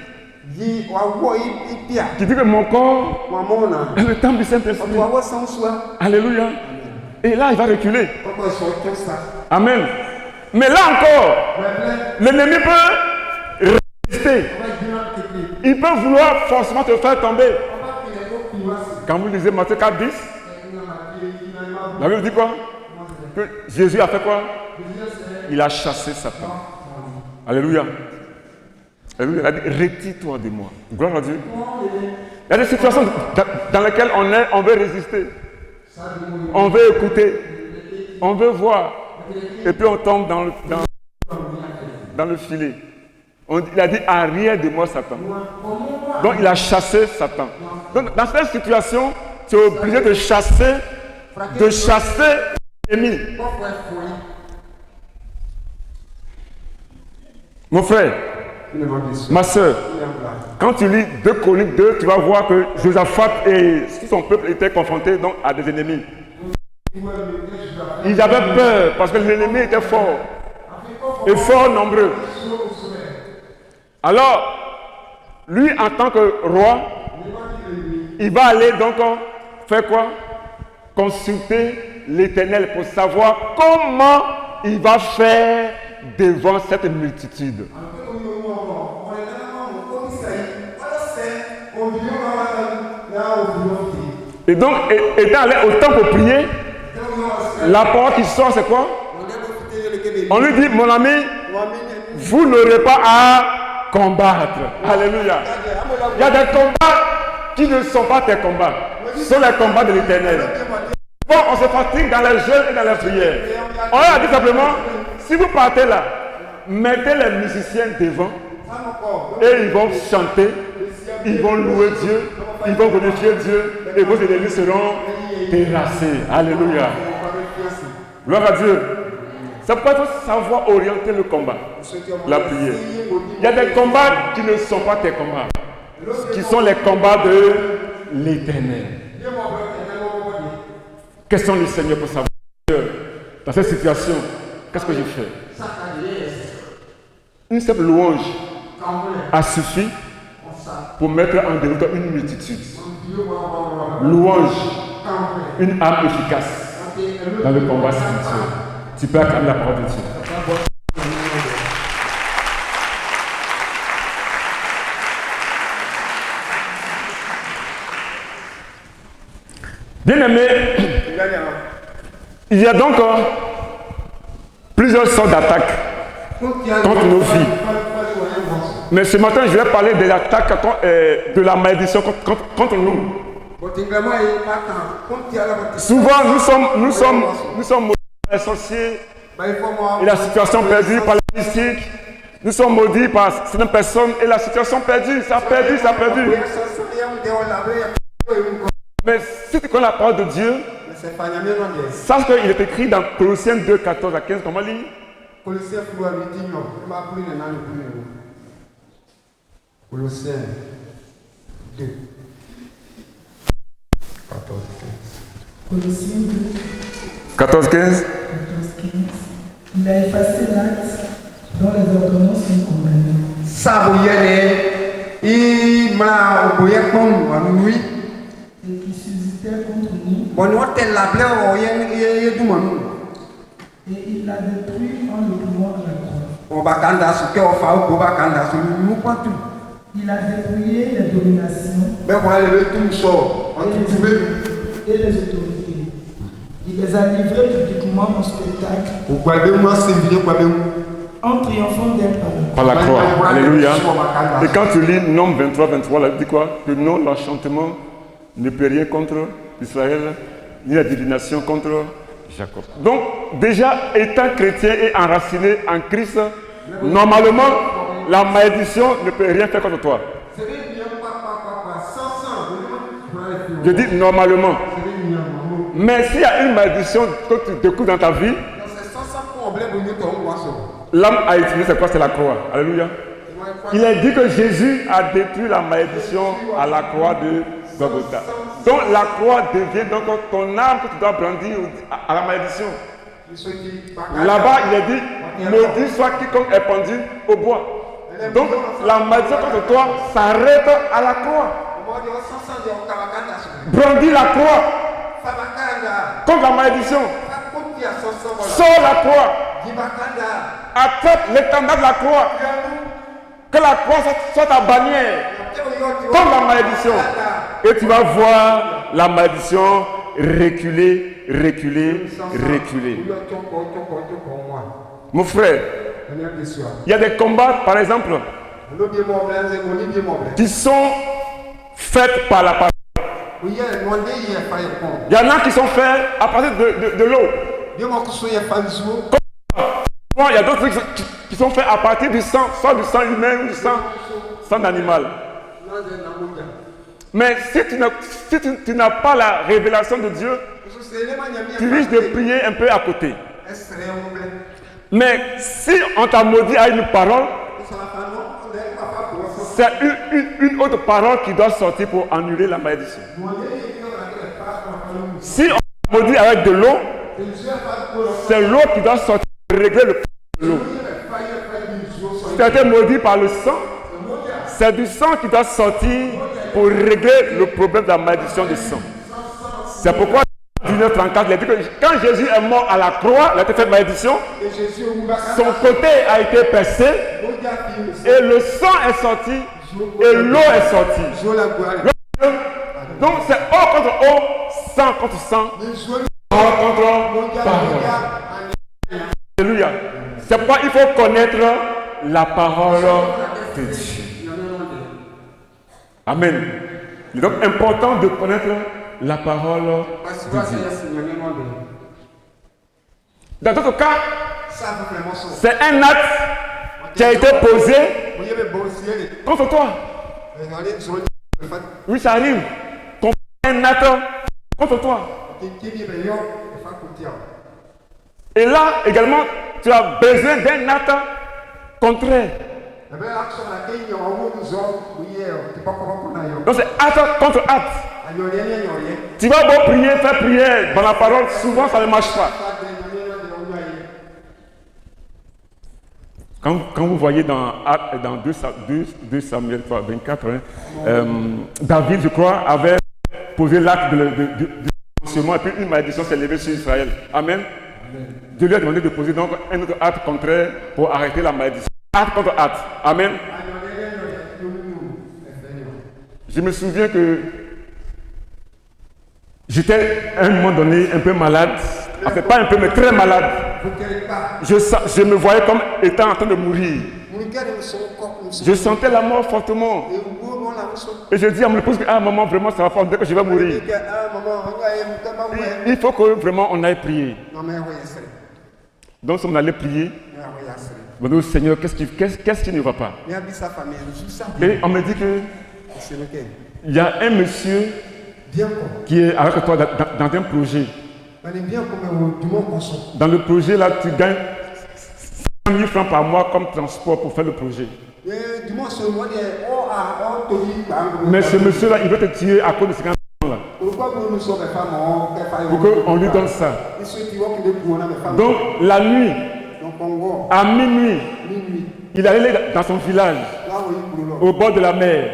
qui dit que mon corps est le temple du Saint-Esprit. Alléluia. Et là, il va reculer. Amen. Mais là encore, l'ennemi peut résister. Il peut vouloir forcément te faire tomber. Quand vous lisez Matthieu 4, 10, la Bible dit quoi? Que Jésus a fait quoi? Il a chassé Satan. Alléluia. Alléluia. Il a dit, retire-toi de moi. Gloire à Dieu. Il y a des situations dans lesquelles on veut résister. On veut écouter. On veut voir. Et puis on tombe dans le filet. Il a dit, arrière de moi, Satan. Donc il a chassé Satan. Donc dans cette situation, tu es obligé de chasser l'ennemi. Mon frère, ma soeur, quand tu lis 2 Chroniques 2, tu vas voir que Josaphat et son peuple étaient confrontés donc, à des ennemis. Ils avaient peur parce que l'ennemi était fort et fort nombreux. Alors, lui en tant que roi, il va aller donc faire quoi? Consulter l'Éternel pour savoir comment il va faire devant cette multitude. Et donc, étant allé au temple pour prier, la parole qui sort, c'est quoi? On lui dit, mon ami, vous n'aurez pas à combattre. Alléluia. Il y a des combats qui ne sont pas tes combats. Ce sont les combats de l'Éternel. Bon, on se fatigue dans les jeûnes et dans les prières. On a dit simplement, si vous partez là, mettez les musiciens devant et ils vont chanter, ils vont louer Dieu, ils vont glorifier Dieu et vos ennemis seront terrassés. Alléluia. Gloire à Dieu. C'est pourquoi il faut savoir orienter le combat, la prière. Il y a des combats qui ne sont pas tes combats, qui sont les combats de l'Éternel. Question du Seigneur pour savoir, dans cette situation, qu'est-ce que j'ai fait? Une simple louange a suffi pour mettre en déroute une multitude. Louange, une arme efficace dans le combat spirituel. Tu peux acclamer la parole de Dieu. Bien-aimé, il y a donc plusieurs sortes d'attaques contre nos vies. Mais ce matin, je vais parler de l'attaque de la malédiction contre nous. Souvent, nous sommes maudits par les sorciers et la situation perdue par les mystiques. Nous sommes maudits par certaines personnes et la situation perdue, ça a perdu. Mais si tu connais la parole de Dieu, sache qu'il est écrit dans Colossiens 2, 14 à 15, comment lire? Colossiens 2, 14, 15. Il a effacé l'acte dont les ordonnances sont condamnées. Et qui subsistait contre nous. Et il l'a détruit en le clouant à la croix. Il a dépouillé les dominations et les autorités. Il les a livrés publiquement en spectacle en triomphant d'elle par la croix. Alléluia. Et quand tu lis Nombre 23, 23, là, dit quoi? Que non, l'enchantement ne peut rien contre Israël, ni la divination contre Jacob. Donc, déjà, étant chrétien et enraciné en Christ, normalement, la malédiction ne peut rien faire contre toi. Je dis normalement. Mais s'il y a une malédiction que tu découvres dans ta vie, l'homme a utilisé c'est quoi? C'est la croix. Alléluia. Il a dit que Jésus a détruit la malédiction à la croix de Golgotha. Donc la croix devient donc ton arme que tu dois brandir à la malédiction. Là-bas, il a dit, maudit soit quiconque est pendu au bois. Donc la malédiction contre toi s'arrête à la croix. Brandis la croix contre la malédiction. Sors la croix. Attrape l'étendard de la croix. Que la croix soit ta bannière contre la malédiction. Et tu vas voir la malédiction reculer. Mon frère, il y a des combats, par exemple, qui sont faits par la parole. Il y en a qui sont faits à partir de l'eau. Il y a d'autres qui sont faits à partir du sang, soit du sang humain ou du sang d'animal. Mais si tu n'as pas la révélation de Dieu, tu risques de prier un peu à côté. Mais si on t'a maudit à une parole, c'est une autre parole qui doit sortir pour annuler la malédiction. Si on t'a maudit avec de l'eau, c'est l'eau qui doit sortir pour régler le problème de l'eau. Si tu as été maudit par le sang, c'est du sang qui doit sortir pour régler le problème de la malédiction du sang. C'est pourquoi 1934, il a dit que quand Jésus est mort à la croix, il a été fait malédiction, son côté a été percé et le sang est sorti et l'eau est sortie. Donc c'est eau contre eau, sang contre sang, parole contre parole. Alléluia. C'est pourquoi il faut connaître la parole de Dieu. Amen. Il est donc important de connaître la parole de Dieu. Dans d'autres cas, c'est un acte qui a été posé contre toi. Oui, ça arrive. Qu'on fait un acte contre toi. Et là, également, tu as besoin d'un acte contraire. Donc c'est acte contre acte. Tu vas beau prier, faire prière dans la parole, souvent ça ne marche pas. Quand vous voyez dans 2 Samuel 24, David, je crois, avait posé l'acte de et puis une malédiction s'est levée sur Israël. Amen. Dieu lui a demandé de poser donc un autre acte contraire pour arrêter la malédiction. Acte contre acte. Amen. Je me souviens que j'étais à un moment donné un peu malade. Enfin, pas un peu, mais très malade. Je me voyais comme étant en train de mourir. Je sentais la mort fortement. Et je dis à mon épouse que maman, vraiment, ça va pas, dès que je vais mourir. Il faut que vraiment on aille prier. Donc, on allait prier. On dit, Seigneur, qu'est-ce qui ne va pas? Et on me dit que il y a un monsieur qui est avec toi dans un projet. Dans le projet, là, tu gagnes 100 000 francs par mois comme transport pour faire le projet. Mais ce monsieur-là, il veut te tuer à cause de ces 50 francs-là. Pour qu'on lui donne ça. Donc, la nuit, à minuit, il est allé dans son village, au bord de la mer.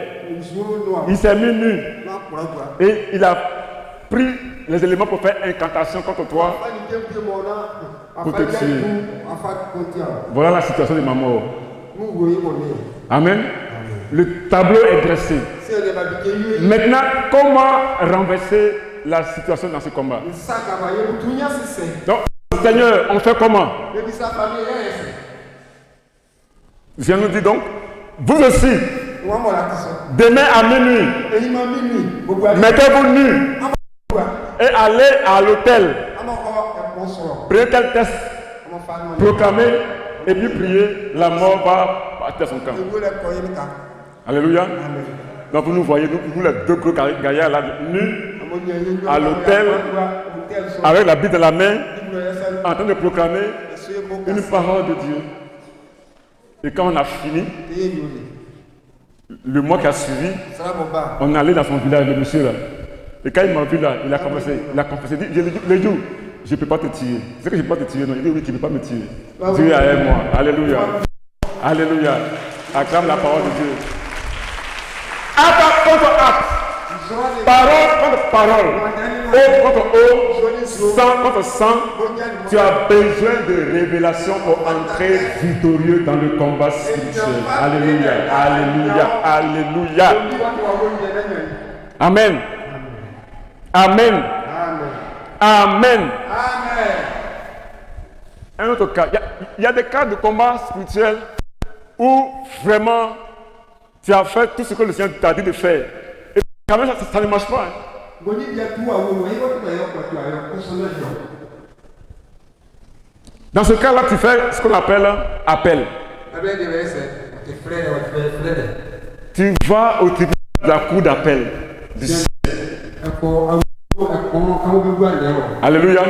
Il s'est mis nu et il a pris les éléments pour faire incantation contre toi, pour te tuer. Voilà la situation de ma mort. Amen. Le tableau est dressé. Maintenant, comment renverser la situation dans ce combat? Donc, Seigneur, on fait comment? Je nous dis donc, vous aussi, demain à minuit, mettez-vous nus et allez à l'hôtel. Prenez tel test, proclamez et puis priez, la mort va partir à son camp. Alléluia. Donc vous nous voyez, nous les deux gros gaillards là, nus à l'hôtel, avec la Bible dans la main, en train de proclamer une parole de Dieu. Et quand on a fini, le mois qui a suivi, on est allé dans son village, le monsieur là. Et quand il m'a vu là, il a confessé, il dit, le jour, je ne peux pas te tuer. C'est que je ne peux pas te tuer, non. Il dit oui, tu ne peux pas me tuer. Dieu est avec moi. Alléluia. Alléluia. Acclame la parole de Dieu. Acte contre acte. Parole contre parole. Eau contre eau. Sang contre sang. Tu as besoin de révélation pour entrer victorieux dans le combat spirituel. Alléluia. Alléluia. Alléluia. Amen. Amen. Amen. Un autre cas. Il y a des cas de combat spirituel où vraiment tu as fait tout ce que le Seigneur t'a dit de faire. Et quand même, ça ne marche pas. Dans ce cas-là, tu fais ce qu'on appelle appel. Tu vas au tribunal de la cour d'appel. Alléluia.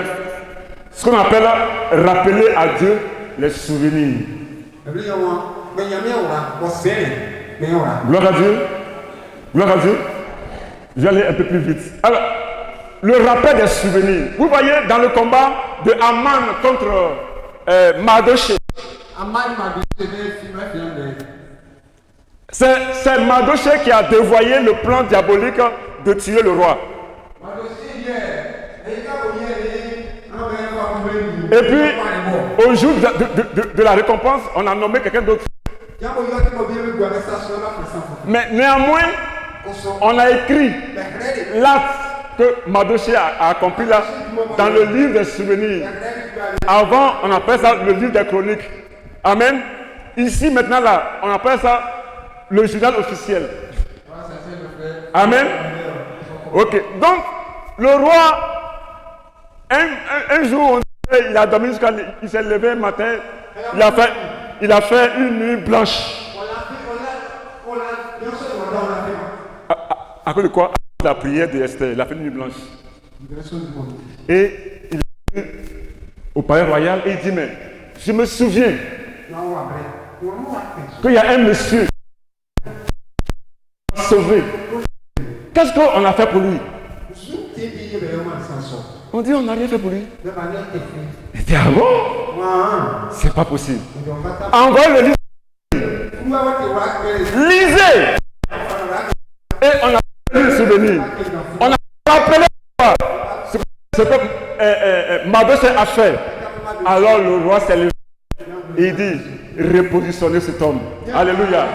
Ce qu'on appelle rappeler à Dieu les souvenirs. Gloire à Dieu. Gloire à Dieu. Je vais aller un peu plus vite. Alors, le rappel des souvenirs. Vous voyez dans le combat de Aman contre Mardochée. C'est Mardochée qui a dévoyé le plan diabolique de tuer le roi. Et puis, au jour de la récompense, on a nommé quelqu'un d'autre. Mais néanmoins, on a écrit l'acte que Mardochée a accompli là dans le livre des souvenirs. Avant, on appelle ça le livre des chroniques. Amen. Ici, maintenant, là, on appelle ça le journal officiel. Amen. Ok. Donc, le roi, un jour, il a dormi jusqu'à... Il s'est levé un matin, il a fait une nuit blanche. À cause de quoi? La prière de Esther, il a fait une nuit blanche. Et il est venu au palais royal et il dit, mais je me souviens qu'il y a un monsieur sauvé. Qu'est-ce qu'on a fait pour lui? On dit, on n'a rien fait pour lui. Il dit, ah bon? C'est pas possible. Envoie le livre. Lisez. Et on a le souvenir. On a rappelé ce que Mardochée a fait. Alors le roi s'est levé. Il dit, repositionnez cet homme. Alléluia.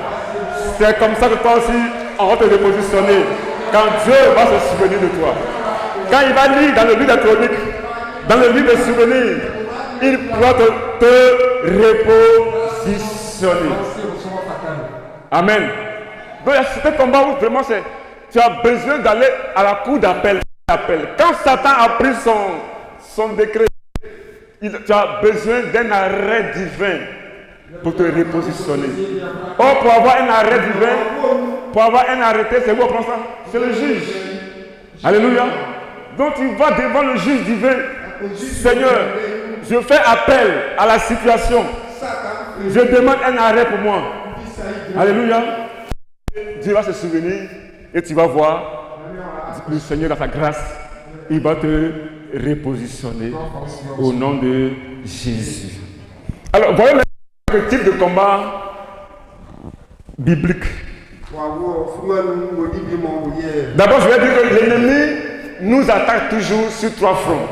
C'est comme ça que toi aussi, on va te repositionner. Quand Dieu va se souvenir de toi. Quand il va lire dans le livre des chroniques, dans le livre des souvenirs, il pourra te repositionner. Amen. Donc il y a certains combats où vraiment tu as besoin d'aller à la cour d'appel. Quand Satan a pris son décret, tu as besoin d'un arrêt divin pour te repositionner. Oh, pour avoir un arrêt divin, pour avoir un arrêté, c'est où on prend ça? C'est le juge. Alléluia. Donc tu vas devant le juge divin. Seigneur, je fais appel à la situation. Je demande un arrêt pour moi. Alléluia. Dieu va se souvenir et tu vas voir le Seigneur dans sa grâce. Il va te repositionner au nom de Jésus. Alors, voyez maintenant le type de combat biblique. D'abord, je vais dire que l'ennemi nous attaque toujours sur 3 fronts.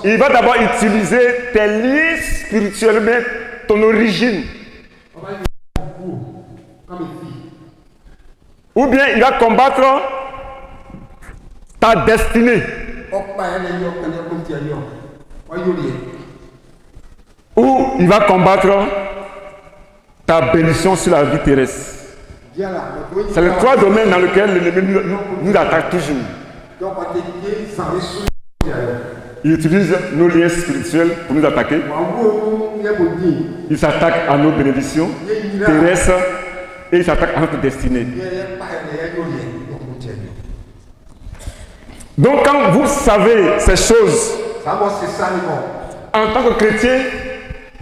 Il va d'abord utiliser tes liens spirituellement, ton origine. Ou bien il va combattre ta destinée. Ou il va combattre ta bénédiction sur la vie terrestre. C'est les 3 domaines dans lesquels l'ennemi nous attaque toujours. Il utilise nos liens spirituels pour nous attaquer. Il s'attaque à nos bénédictions terrestres et il s'attaque à notre destinée. Donc quand vous savez ces choses, en tant que chrétien,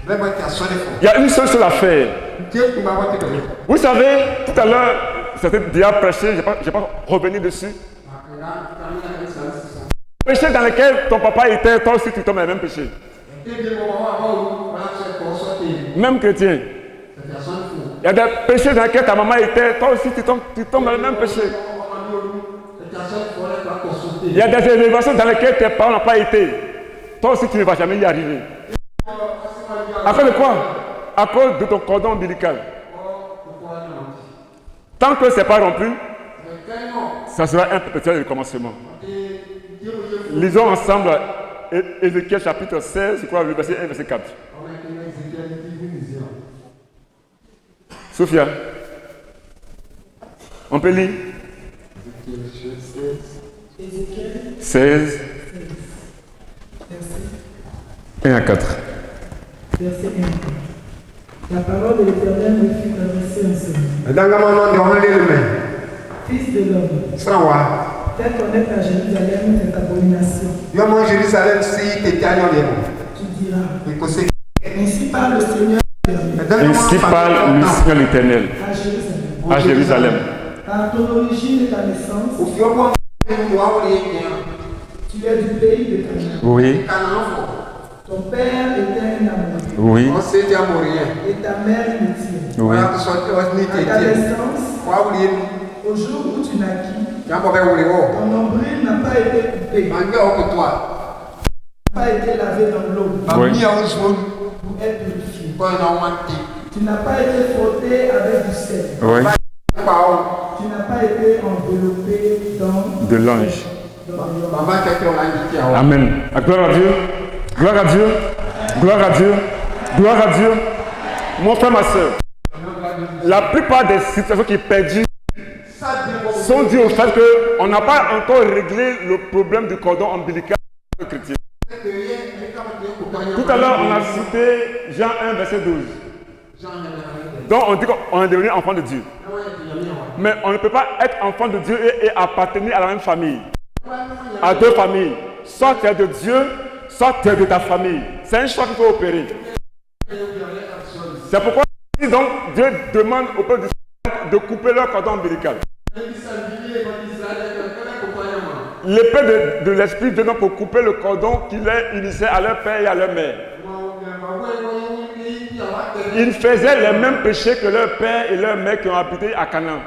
il y a une seule chose à faire. Vous savez, tout à l'heure, c'était déjà prêché, je ne vais pas revenir dessus. Péché dans lequel ton papa était, toi aussi tu tombes dans le même péché. Même chrétien. Il y a des péchés dans lesquels ta maman était, toi aussi tu tombes dans le même péché. Il y a des élévations dans lesquelles tes parents n'ont pas été. Toi aussi tu ne vas jamais y arriver. À cause de quoi? À cause de ton cordon ombilical. Tant que ce n'est pas rompu, ça sera un perpétuel recommencement. Lisons ensemble Ézéchiel chapitre 16, je crois, le verset 1, verset 4. Sophia, on peut lire 16, 1 à 4. Verset 1. La parole de l'Éternel me fut adressée ainsi. Fils de l'homme, fais connaître à Jérusalem cette abomination. Tu diras, ainsi parle le Seigneur l'Éternel. Ainsi parle le Seigneur l'Éternel à Jérusalem. Par ton origine et ta naissance, tu es du pays de Canaan. Oui. Ton père était un Amorien. Oui. Et ta mère une Héthienne. Oui. À ta naissance, au jour où tu naquis, ton nombril n'a pas été coupé. N'a pas été lavé dans l'eau. Oui. Pour être purifié. Tu n'as pas été frotté avec du sel. Oui. Tu n'as pas été enveloppé dans de l'ange. Amen. Gloire à Dieu. Gloire à Dieu. Gloire à Dieu. Gloire à Dieu. Mon frère, ma soeur, la plupart des situations qui perdurent sont dues au fait qu'on n'a pas encore réglé le problème du cordon ombilical chrétien. Tout à l'heure, on a cité Jean 1, verset 12. Donc, on dit qu'on est devenu enfant de Dieu. Mais on ne peut pas être enfant de Dieu et appartenir à la même famille. À 2 familles. Soit tu es de Dieu, soit tu es de ta famille. C'est un choix qu'il faut opérer. C'est pourquoi donc Dieu demande au peuple d'Israël de couper leur cordon ombilical. L'épée de l'esprit vient donc pour couper le cordon qui les unissait à leur père et à leur mère. Ils faisaient les mêmes péchés que leur père et leur mère qui ont habité à Canaan.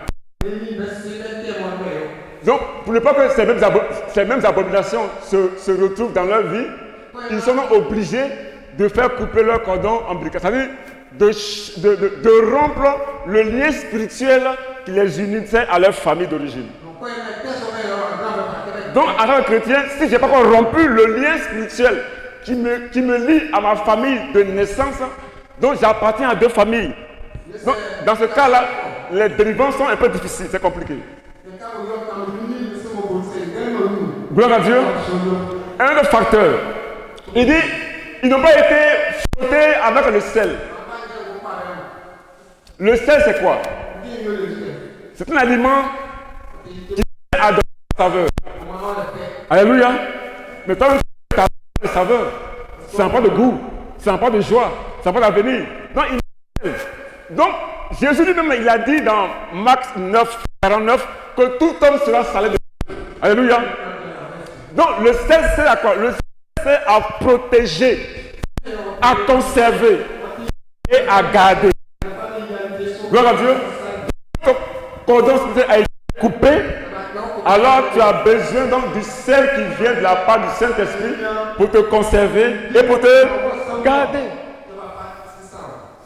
Donc, pour ne pas que ces mêmes abominations se retrouvent dans leur vie, ils sont obligés de faire couper leur cordon ombilical. C'est-à-dire de rompre le lien spirituel qui les unissait à leur famille d'origine. Donc, en tant que chrétien, si je n'ai pas encore rompu le lien spirituel qui me lie à ma famille de naissance, Donc j'appartiens à deux familles. Donc, dans ce cas-là, les délivrances sont un peu difficiles, c'est compliqué. Gloire à Dieu. Un autre facteur. Il dit, ils n'ont pas été frottés avec le sel. Le sel, c'est quoi? C'est un aliment qui a de la saveur. Alléluia. Mais quand tu as de saveur, ça n'a pas de goût, ça n'a pas de joie, ça n'a pas d'avenir. Donc, Jésus lui-même, il a dit dans Marc 9, 49, que tout homme sera salé de Dieu. Alléluia. Donc, le sel, c'est à quoi? Le sel, c'est à protéger, à conserver et à garder. Gloire à Dieu. Quand le cordon a été coupé, alors tu as besoin donc du sel qui vient de la part du Saint-Esprit pour te conserver et pour te garder.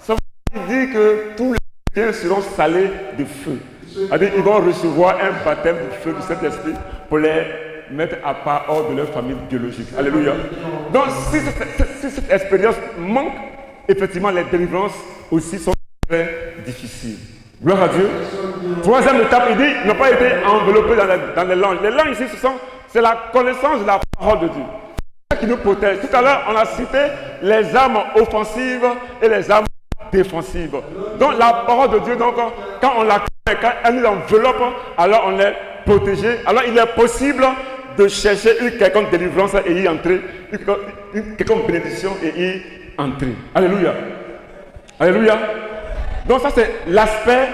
Ça veut dire que tous les chrétiens seront salés de feu. C'est-à-dire qu'ils vont recevoir un baptême de feu du Saint-Esprit pour les mettre à part hors de leur famille biologique. Alléluia. Donc si cette expérience manque, effectivement les délivrances aussi sont très difficiles. Gloire à Dieu. Troisième étape, il dit, ils n'ont pas été enveloppés dans les langues. Les langues ici, c'est la connaissance de la parole de Dieu. C'est ça qui nous protège. Tout à l'heure, on a cité les armes offensives et les armes défensives. Donc la parole de Dieu, donc, quand on la connaît, quand elle nous enveloppe, alors on est protégé. Alors il est possible de chercher une quelconque délivrance et y entrer, une quelconque bénédiction et y entrer. Alléluia. Alléluia. Donc ça c'est l'aspect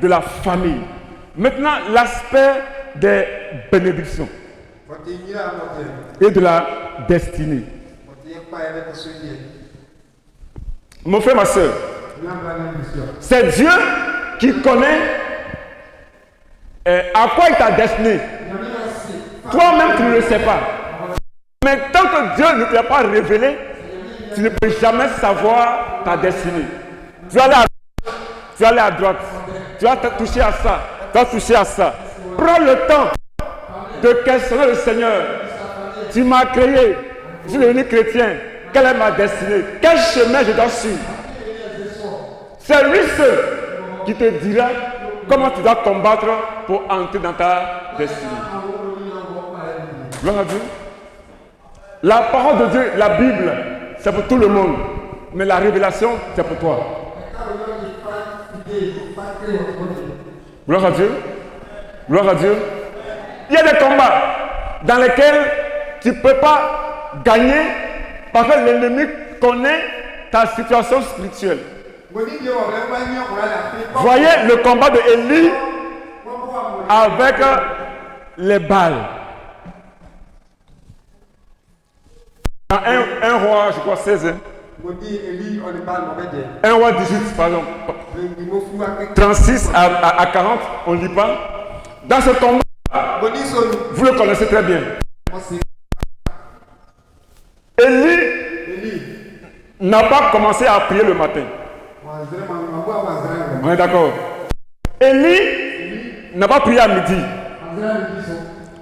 de la famille. Maintenant l'aspect des bénédictions et de la destinée. Mon frère, ma soeur, c'est Dieu qui connaît à quoi il t'a destiné. Toi-même tu ne le sais pas. Mais tant que Dieu ne t'a pas révélé, tu ne peux jamais savoir ta destinée. Tu vas aller à droite, tu vas te toucher à ça, tu vas toucher à ça. Prends le temps de questionner le Seigneur. Tu m'as créé, je suis devenu chrétien. Quelle est ma destinée? Quel chemin je dois suivre? C'est lui seul qui te dira comment tu dois combattre pour entrer dans ta destinée. Gloire à Dieu. La parole de Dieu, la Bible, c'est pour tout le monde. Mais la révélation, c'est pour toi. Gloire à Dieu. Gloire à Dieu. Il y a des combats dans lesquels tu ne peux pas gagner parce que l'ennemi connaît ta situation spirituelle. Voyez le combat de Élie avec les Baals. Dans un roi, je crois 16. Un roi 18, pardon. 36 à 40, on ne lit pas. Dans ce combat, vous le connaissez très bien. Élie n'a pas commencé à prier le matin. On est d'accord. Élie n'a pas prié à midi.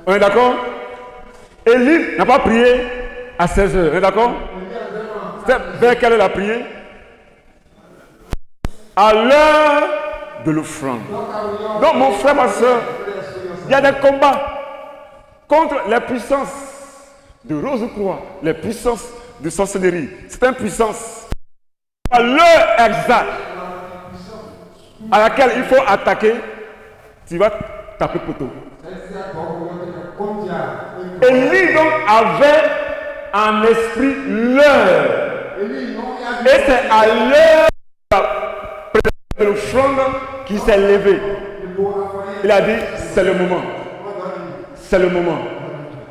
On est d'accord. Élie n'a pas prié à 16h. On est d'accord. C'est vers quelle heure il a prié? À l'heure de l'offrande. Donc mon frère, ma soeur, il y a des combats contre les puissances de Rose-Croix, les puissances de sorcellerie. C'est une puissance à l'heure exacte à laquelle il faut attaquer, tu vas taper poteau. Élie donc avait en esprit l'heure. Et c'est à l'heure de l'offrande qu'il s'est levé. Il a dit, c'est le moment. C'est le moment.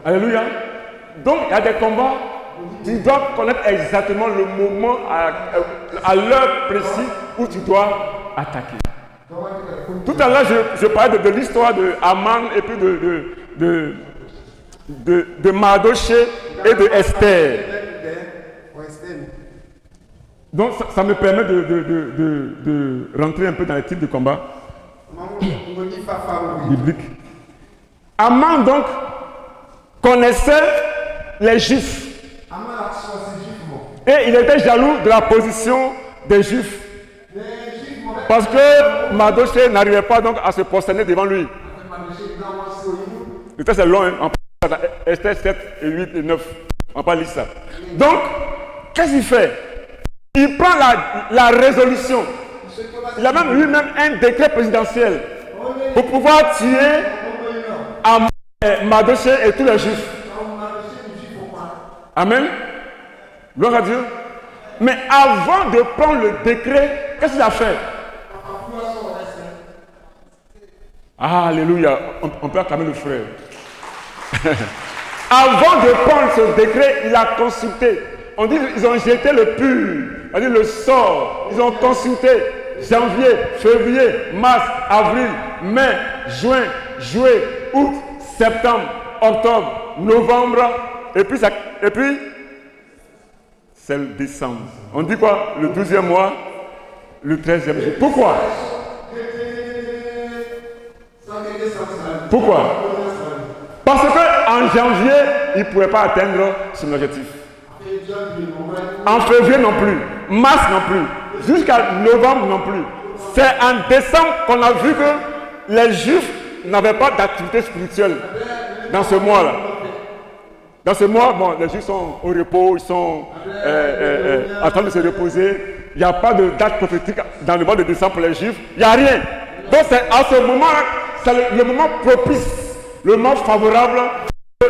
Alléluia. Donc, il y a des combats. Tu dois connaître exactement le moment, à l'heure précise où tu dois attaquer. Tout à l'heure, je parlais de l'histoire de Aman et puis de Mardoché et de Esther. Donc, ça me permet de rentrer un peu dans les types de combats bibliques. Aman, donc, connaissait les Juifs. Et il était jaloux de la position des Juifs. Parce que Mardochée n'arrivait pas donc à se prosterner devant lui. Le texte est long, hein? Esther 7 et 8 et 9. On va pas lire ça. Donc, qu'est-ce qu'il fait? Il prend la résolution. Il a même lui-même un décret présidentiel pour pouvoir tuer Mardochée et tous les Juifs. Amen. Gloire à Dieu. Mais avant de prendre le décret, qu'est-ce qu'il a fait? Alléluia. On peut acclamer le frère. Avant de prendre ce décret, il a consulté. On dit qu'ils ont jeté le pur. On dit le sort. Ils ont consulté janvier, février, mars, avril, mai, juin, juillet, août, septembre, octobre, novembre. Et puis c'est le décembre. On dit quoi? Le 12e mois, le 13e jour. Pourquoi? Pourquoi? Parce qu'en janvier, il ne pouvait pas atteindre son objectif. En février non plus. Mars non plus. Jusqu'à novembre non plus. C'est en décembre qu'on a vu que les Juifs n'avaient pas d'activité spirituelle dans ce mois-là. Dans ce mois, bon, les Juifs sont au repos, ils sont en train de se reposer. Il n'y a pas de date prophétique dans le mois de décembre pour les Juifs. Il n'y a rien. Donc c'est à ce moment-là, c'est le moment propice, le moment favorable que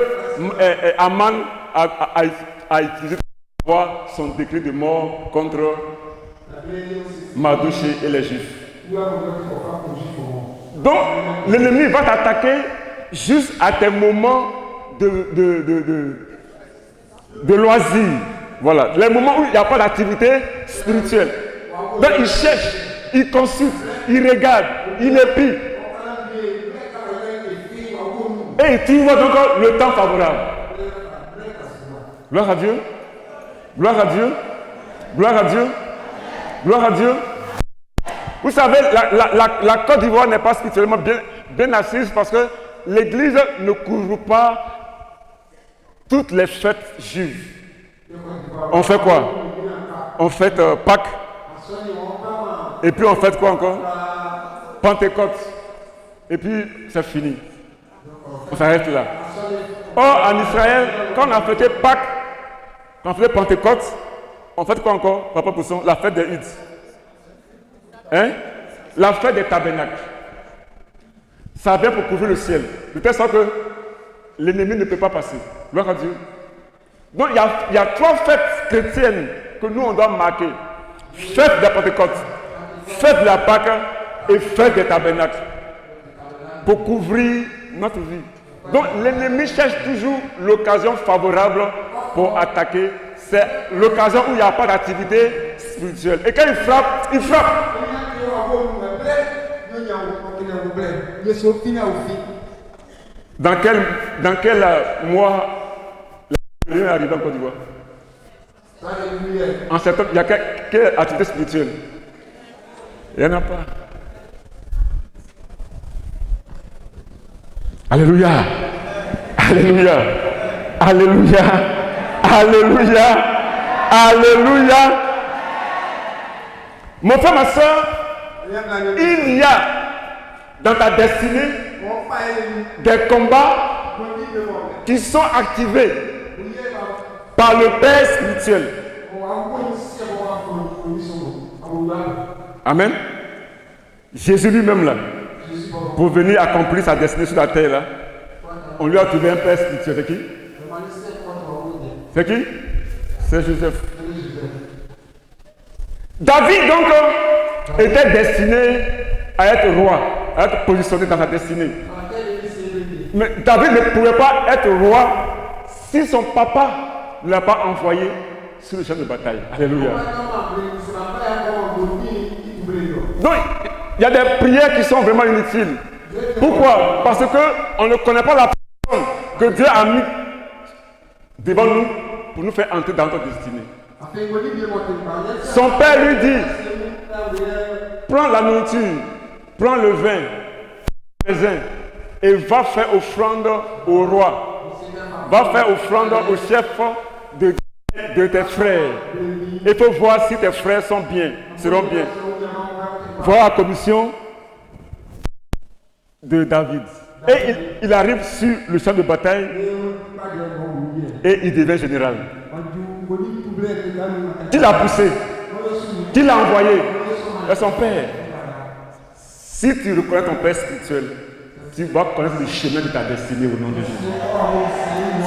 Aman a utilisé pour avoir son décret de mort contre Mardochée et les Juifs. Donc l'ennemi va t'attaquer juste à tes moments de loisirs. Voilà, les moments où il n'y a pas d'activité spirituelle. Donc il cherche, il consulte, il regarde, il épie. Et il trouve donc le temps favorable. Gloire à Dieu. Gloire à Dieu. Gloire à Dieu. Gloire à Dieu. Vous savez, la Côte d'Ivoire n'est pas spirituellement bien assise parce que l'Église ne couvre pas toutes les fêtes juives. On fait quoi? On fête Pâques. Et puis on fête quoi encore? Pentecôte. Et puis c'est fini. On s'arrête là. Or, en Israël, quand on a fêté Pâques, quand on faisait Pentecôte, on fête quoi encore? Papa Pousson, la fête des Ides. Hein? La fête des tabernacles. Ça vient pour couvrir le ciel. De telle sorte que l'ennemi ne peut pas passer. Gloire à Dieu. Donc il y a 3 fêtes chrétiennes que nous on doit marquer. Fête de la Pentecôte, fête de la Pâque et fête des tabernacles. Pour couvrir notre vie. Donc l'ennemi cherche toujours l'occasion favorable pour attaquer. C'est l'occasion où il n'y a pas d'activité spirituelle. Et quand il frappe, il frappe. Dans quel mois la réunion est arrivée en Côte d'Ivoire? En septembre, il y a quelle activité spirituelle? Il n'y en a pas. Alléluia. Alléluia. Alléluia. Alléluia. Alléluia. Mon frère, ma soeur, il y a dans ta destinée des combats qui sont activés par le Père spirituel. Amen. Jésus lui-même là, pour venir accomplir sa destinée sur la terre là, on lui a trouvé un Père spirituel. C'est qui? C'est qui? C'est Joseph. David donc était destiné à être roi, à être positionné dans sa destinée. Mais David ne pouvait pas être roi si son papa ne l'a pas envoyé sur le champ de bataille. Alléluia. Donc, il y a des prières qui sont vraiment inutiles. Pourquoi? Parce qu'on ne connaît pas la personne que Dieu a mis devant nous pour nous faire entrer dans notre destinée. Son père lui dit, prends la nourriture, prends le vin, les vins, et va faire offrande au roi. Va faire offrande au chef de de tes frères. Il faut voir si tes frères sont bien, seront bien. Voir la commission de David. Et il arrive sur le champ de bataille et il devient général. Qui l'a poussé? Qui l'a envoyé? C'est son père. Si tu reconnais ton père spirituel, tu vas connaître le chemin de ta destinée au nom de Jésus.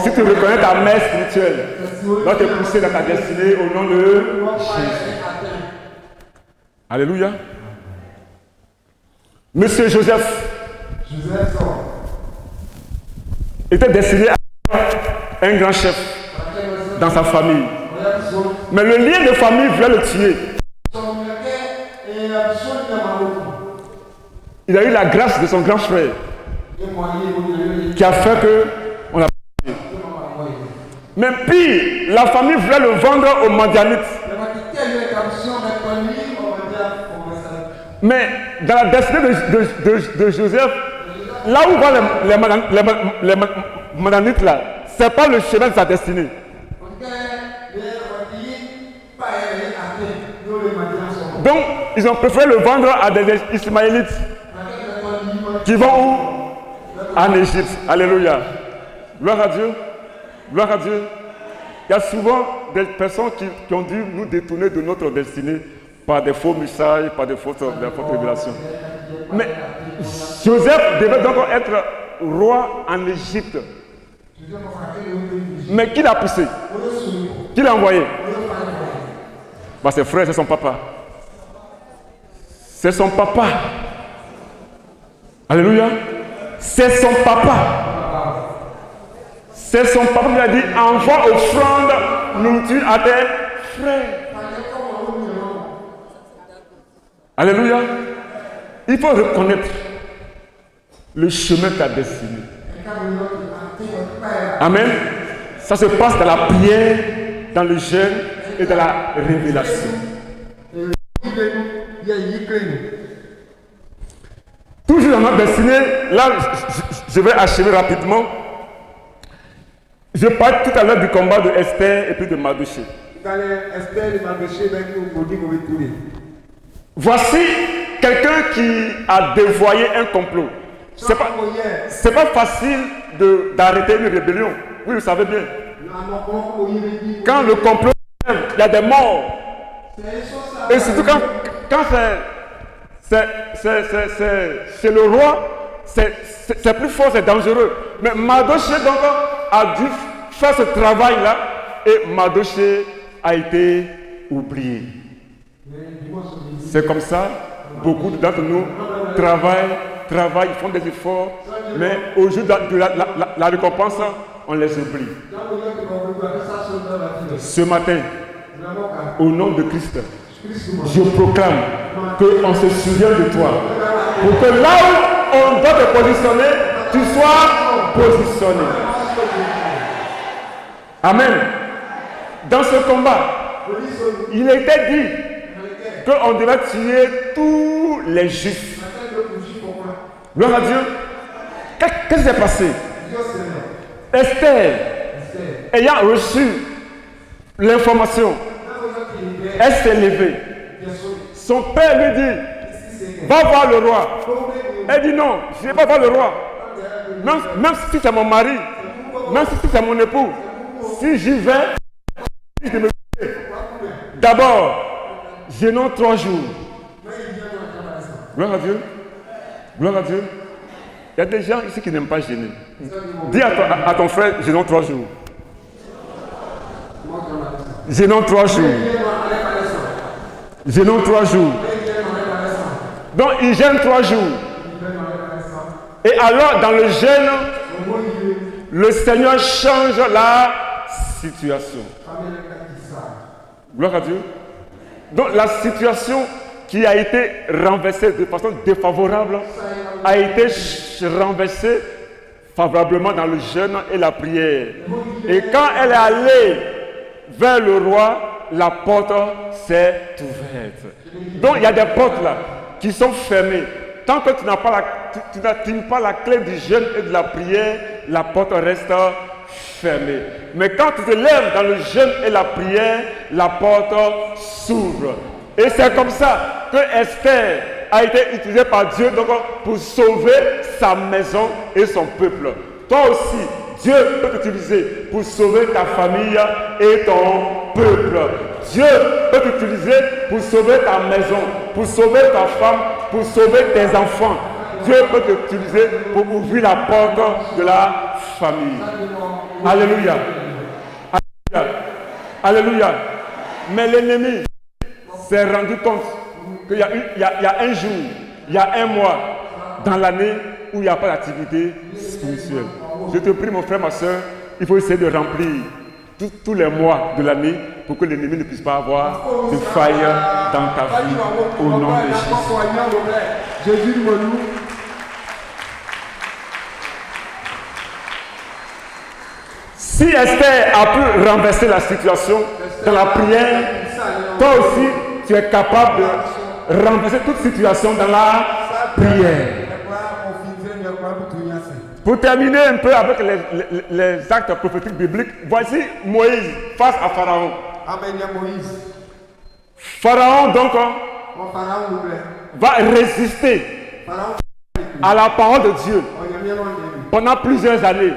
Si tu reconnais ta mère spirituelle, tu vas te pousser dans ta destinée au nom de Jésus. Alléluia. Monsieur Joseph était destiné à un grand chef dans sa famille. Mais le lien de famille voulait le tuer. Il a eu la grâce de son grand frère qui a fait que on a. Mais pire, la famille voulait le vendre aux Madianites. Mais dans la destinée de Joseph, là où vont les Madianites là, c'est pas le chemin de sa destinée. Donc, ils ont préféré le vendre à des Ismaélites qui vont où? En Égypte. Alléluia. Gloire à Dieu. Gloire à Dieu. Il y a souvent des personnes qui ont dû nous détourner de notre destinée par des faux messages, par des fausses révélations. Mais Joseph devait donc être roi en Égypte. Mais qui l'a poussé? Qui l'a envoyé? Bah, ses frères, c'est son papa. C'est son papa. Alléluia. C'est son papa. C'est son papa qui lui a dit, envoie offrande, nourriture à tes frères. Alléluia. Il faut reconnaître le chemin de ta destinée. Amen. Ça se passe dans la prière, dans le jeûne et dans la révélation. Toujours dans notre destinée, là, je vais achever rapidement. Je parle tout à l'heure du combat de Esther et puis de Mardoché. Voici quelqu'un qui a dévoyé un complot. C'est pas facile d'arrêter une rébellion. Oui, vous savez bien. Quand le complot, il y a des morts. Et surtout quand c'est le roi, c'est plus fort, c'est dangereux. Mais Mardoché donc a dû faire ce travail-là et Mardoché a été oublié. C'est comme ça, beaucoup d'entre nous travaillent, ils font des efforts, mais au jour de la récompense, on les oublie. Ce matin, au nom de Christ, je proclame qu'on se souvient de toi. Pour que là où on doit te positionner, tu sois positionné. Amen. Dans ce combat, il était dit qu'on devait tuer tous les juifs. Gloire à Dieu. Qu'est-ce qui s'est passé? Esther, ayant reçu l'information, elle s'est levée. Son père lui dit, va voir le roi. Elle dit non, je ne vais pas voir le roi. Même si c'est mon mari, même si c'est mon époux, si j'y vais, je me fais. D'abord, jeûnons 3 jours. Gloire à Dieu. Gloire à Dieu. Il y a des gens ici qui n'aiment pas jeûner. Dis à ton frère, jeûnons 3 jours. Jeûnons 3 jours. Jeûnons 3 jours. Donc il jeûne 3 jours. Et alors dans le jeûne, le Seigneur change la situation. Gloire à Dieu. Donc la situation qui a été renversée de façon défavorable a été renversée favorablement dans le jeûne et la prière. Et quand elle est allée vers le roi, la porte s'est ouverte. Donc il y a des portes là qui sont fermées. Tant que tu n'atteins pas la clé du jeûne et de la prière, la porte reste fermée. Mais quand tu te lèves dans le jeûne et la prière, la porte s'ouvre. Et c'est comme ça que Esther a été utilisée par Dieu donc, pour sauver sa maison et son peuple. Toi aussi, Dieu peut t'utiliser pour sauver ta famille et ton peuple. Dieu peut t'utiliser pour sauver ta maison, pour sauver ta femme, pour sauver tes enfants. Dieu peut t'utiliser pour ouvrir la porte de la famille. Alléluia. Alléluia. Alléluia. Mais l'ennemi s'est rendu compte qu'il y a un jour, il y a un mois dans l'année où il n'y a pas d'activité spirituelle. Je te prie, mon frère, ma soeur, il faut essayer de remplir tous les mois de l'année pour que l'ennemi ne puisse pas avoir de faille dans ta vie au nom de Jésus. Si Esther a pu renverser la situation dans la prière, toi aussi, tu es capable de renverser toute situation dans la prière. Pour terminer un peu avec les actes prophétiques bibliques, voici Moïse face à Pharaon. Pharaon donc va résister à la parole de Dieu pendant plusieurs années.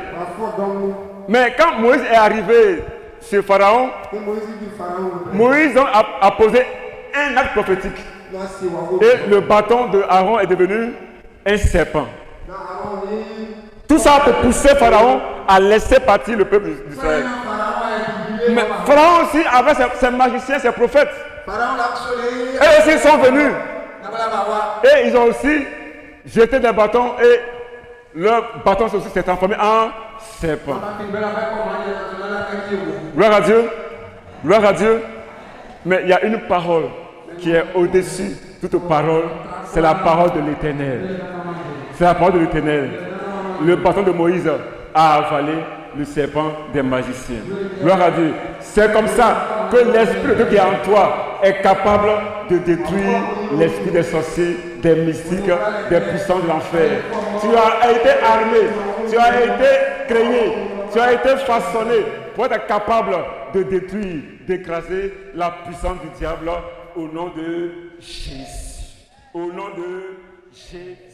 Mais quand Moïse est arrivé chez Pharaon, Moïse a posé un acte prophétique. Et le bâton de Aaron est devenu un serpent. Tout ça pour pousser Pharaon à laisser partir le peuple d'Israël. Mais Pharaon aussi avait ses magiciens, ses prophètes. Et aussi sont venus. Et ils ont aussi jeté des bâtons et leur bâton aussi s'est transformé en serpent. Gloire à Dieu. Gloire à Dieu. Mais il y a une parole qui est au-dessus de toute parole. C'est la parole de l'Éternel. C'est la parole de l'Éternel. Le bâton de Moïse a avalé le serpent des magiciens. Gloire à Dieu. C'est comme ça que l'esprit de Dieu qui est en toi est capable de détruire l'esprit des sorciers, des mystiques, des puissants de l'enfer. Tu as été armé, tu as été créé, tu as été façonné pour être capable de détruire, d'écraser la puissance du diable au nom de Jésus. Au nom de Jésus.